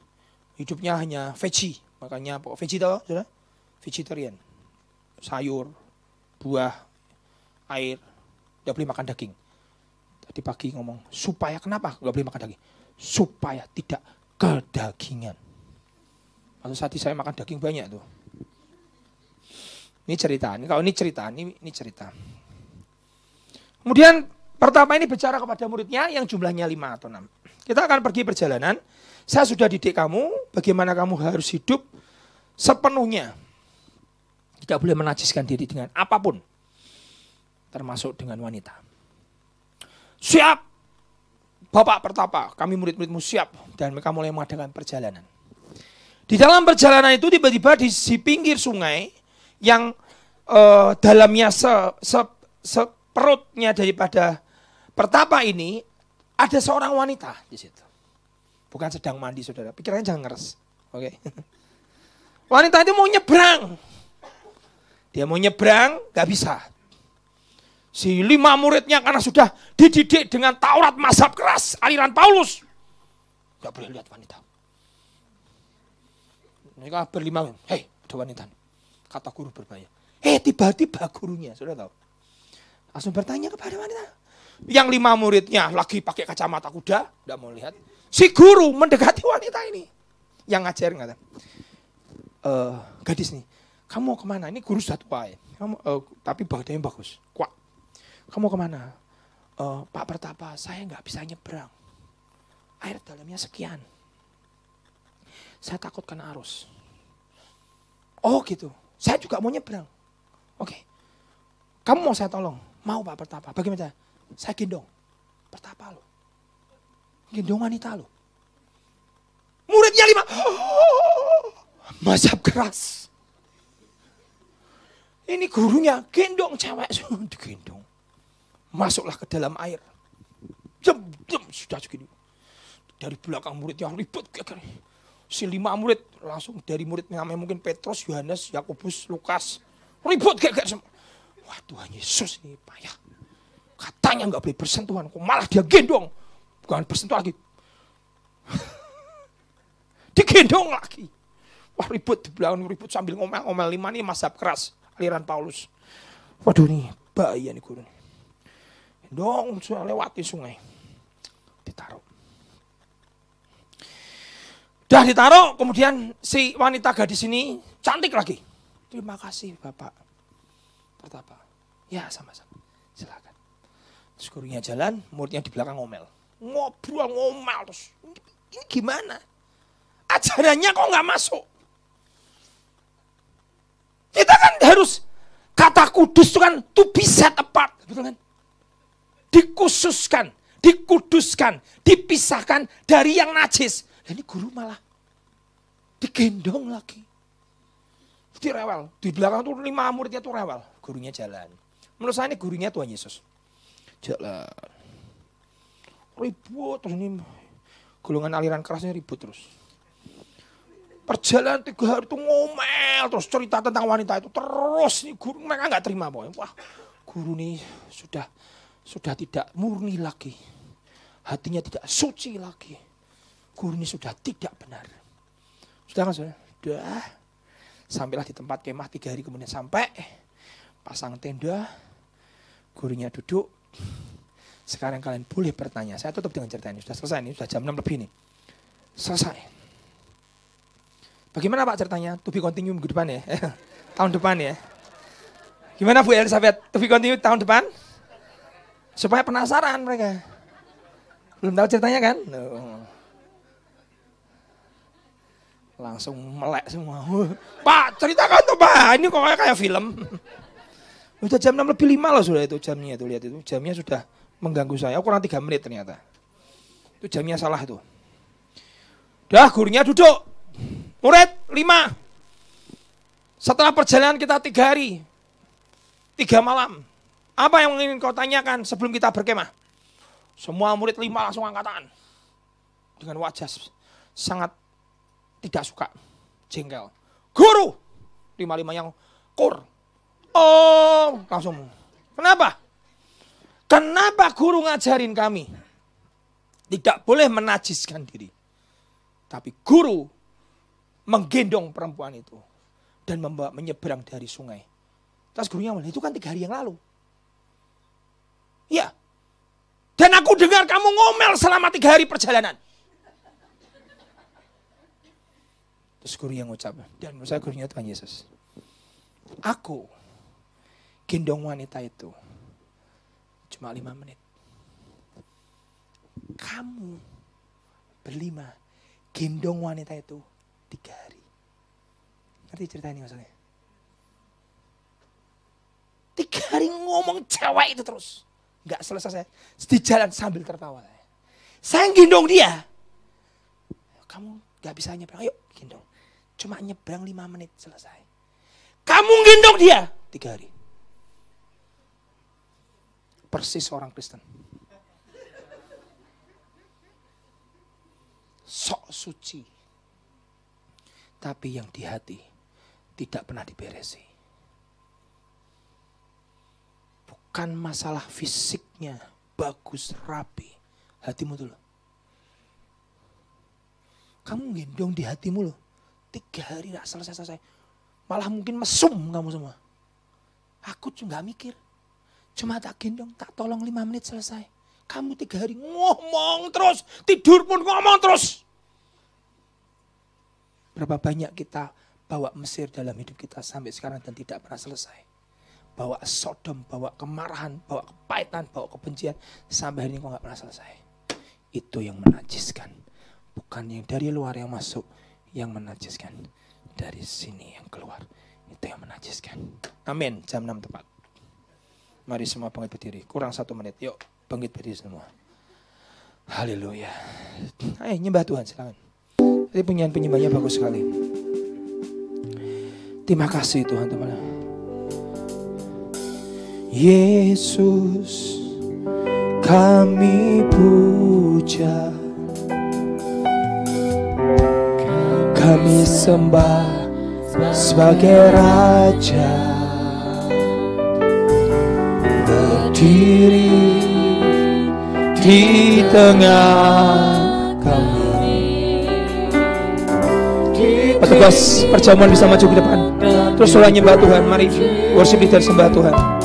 hidupnya hanya veggie. Makanya veggie tahu, saudara? Vegetarian. Sayur, buah, air. Tidak boleh makan daging. Tadi pagi ngomong, supaya kenapa nggak boleh makan daging? Supaya tidak kedagingan. Waktu saat saya makan daging banyak tuh. Ini cerita. Kalau ini cerita, ini cerita. Kemudian pertama ini bicara kepada muridnya yang jumlahnya 5 atau 6. Kita akan pergi perjalanan. Saya sudah didik kamu bagaimana kamu harus hidup sepenuhnya. Tidak boleh menajiskan diri dengan apapun. Termasuk dengan wanita. Siap. Bapak Pertapa, kami murid-muridmu siap. Dan mereka mulai mengadakan perjalanan. Di dalam perjalanan itu tiba-tiba di pinggir sungai yang dalamnya seperutnya daripada Pertapa ini, ada seorang wanita di situ. Bukan sedang mandi, saudara. Pikirannya jangan ngeres. Oke. Wanita itu mau nyebrang. Dia mau nyebrang, gak bisa. Si 5 muridnya karena sudah dididik dengan Taurat mazhab keras, aliran Paulus. Gak boleh lihat wanita. Mereka berlima, hei ada wanita. Kata guru berbahaya. Tiba-tiba gurunya, sudah tahu. Langsung bertanya kepada wanita. Yang 5 muridnya lagi pakai kacamata kuda, tidak mau lihat. Si guru mendekati wanita ini. Yang ngajarin kata, gadis nih, kamu mau kemana? Ini guru sudah tua ya. Tapi badannya bagus, kuat. Kamu mau kemana? Pak Pertapa, saya nggak bisa nyebrang. Air dalamnya sekian. Saya takut kena arus. Oh gitu, saya juga mau nyebrang. Oke, kamu mau saya tolong? Mau Pak Pertapa, bagaimana? Saya gendong Pertapa lo. Gendong wanita lo. Muridnya 5. Mazhab keras. Ini gurunya gendong cewek. Digendong. Masuklah ke dalam air. Jam sudah segini. Dari belakang muridnya ribut. Si 5 murid langsung dari murid namanya mungkin Petrus, Yohanes, Yakobus, Lukas. Ribut kayak semua. Wah Tuhan Yesus ini payah. Katanya nggak boleh bersentuhan, kok malah dia gendong. Bukan bersentuhan lagi. Digendong lagi. Wah ribut di belakang, ribut sambil ngomel-ngomel. 5 nih mazhab keras, aliran Paulus. Waduh nih, bahaya nih guru. Gendong, sudah lewati sungai. Ditaruh. Udah ditaruh, kemudian si wanita gadis ini cantik lagi. Terima kasih Bapak Pertapa. Ya sama-sama, silakan. Terus gurunya jalan, muridnya di belakang ngomel. Ngobrol, ngomel terus. Ini gimana? Ajarannya kok nggak masuk? Kita kan harus, kata kudus itu kan to be set apart. Betul kan? Dikhususkan, dikuduskan, dipisahkan dari yang najis. Dan ini guru malah digendong lagi. Jadi rewel. Di belakang tuh 5 muridnya tuh rewel. Gurunya jalan. Menurut saya ini gurunya Tuhan Yesus. Jalan. Ribut terus ini. Golongan aliran kerasnya ribut terus. Perjalanan 3 hari itu ngomel terus cerita tentang wanita itu terus. Nih, guru mereka nggak terima pokoknya. Wah, guru nih sudah tidak murni lagi. Hatinya tidak suci lagi. Guru ini sudah tidak benar. Sudah kan saudara? Sudah. Sampailah di tempat kemah 3 hari kemudian sampai. Pasang tenda. Gurunya duduk. Sekarang kalian boleh bertanya. Saya tutup dengan cerita ini. Sudah selesai ini. Sudah jam 6 lebih nih. Selesai. Bagaimana Pak ceritanya? To be continue minggu depan ya? Tahun depan ya? Gimana Bu Elizabeth? To be continue tahun depan? Supaya penasaran mereka. Belum tahu ceritanya kan? No. Langsung melek semua. Pak, ceritakan tuh Pak. Ini kok kayak film. Udah jam 6 lebih 5 loh sudah itu jamnya. Tuh lihat itu. Jamnya sudah mengganggu saya. Kurang 3 menit ternyata. Itu jamnya salah itu. Dah gurunya duduk. Murid 5. Setelah perjalanan kita 3 hari. 3 malam. Apa yang ingin kau tanyakan sebelum kita berkemah? Semua murid 5 langsung angkat tangan. Dengan wajah sangat tidak suka. Jengkel. Guru. 5 yang kur. Oh, langsung. Kenapa? Kenapa guru ngajarin kami? Tidak boleh menajiskan diri. Tapi guru menggendong perempuan itu. Dan menyeberang dari sungai. Terus gurunya bilang, itu kan 3 hari yang lalu. Iya. Dan aku dengar kamu ngomel selama 3 hari perjalanan. Terus guru yang ngucap, dan menurut saya gurunya Tuhan Yesus. Aku gendong wanita itu cuma 5 menit. Kamu berlima gendong wanita itu 3 hari. Ngerti cerita ini maksudnya? 3 hari ngomong cewek itu terus. Gak selesai. Di jalan sambil tertawa. Saya gendong dia. Kamu gak bisa nyebrang, ayo gendong. Cuma nyebrang 5 menit selesai. Kamu gendong dia 3 hari. Persis orang Kristen. Sok suci. Tapi yang di hati tidak pernah diberesi. Bukan masalah fisiknya bagus, rapi. Hatimu tuh loh. Kamu gendong di hatimu loh. 3 hari gak selesai-selesai. Malah mungkin mesum kamu semua. Aku juga gak mikir. Cuma tak gendong, tak tolong 5 menit selesai. Kamu 3 hari ngomong terus. Tidur pun ngomong terus. Berapa banyak kita bawa Mesir dalam hidup kita sampai sekarang dan tidak pernah selesai. Bawa Sodom, bawa kemarahan, bawa kepahitan, bawa kebencian. Sampai hari ini kok gak pernah selesai. Itu yang menajiskan. Bukan yang dari luar yang masuk yang menajiskan. Dari sini yang keluar. Itu yang menajiskan. Amin. Jam 6 tepat. Mari semua bangkit berdiri. Kurang 1 menit. Yuk bangkit berdiri semua. Haleluya. Ayo nyembah Tuhan silakan. Tadi penyembahannya bagus sekali. Terima kasih Tuhan teman. Yesus kami puja, kami sembah sebagai Raja, berdiri di tengah kami. Petugas perjamuan bisa maju ke depan. Terus soalnya nyembah Tuhan. Mari worship leader sembah Tuhan.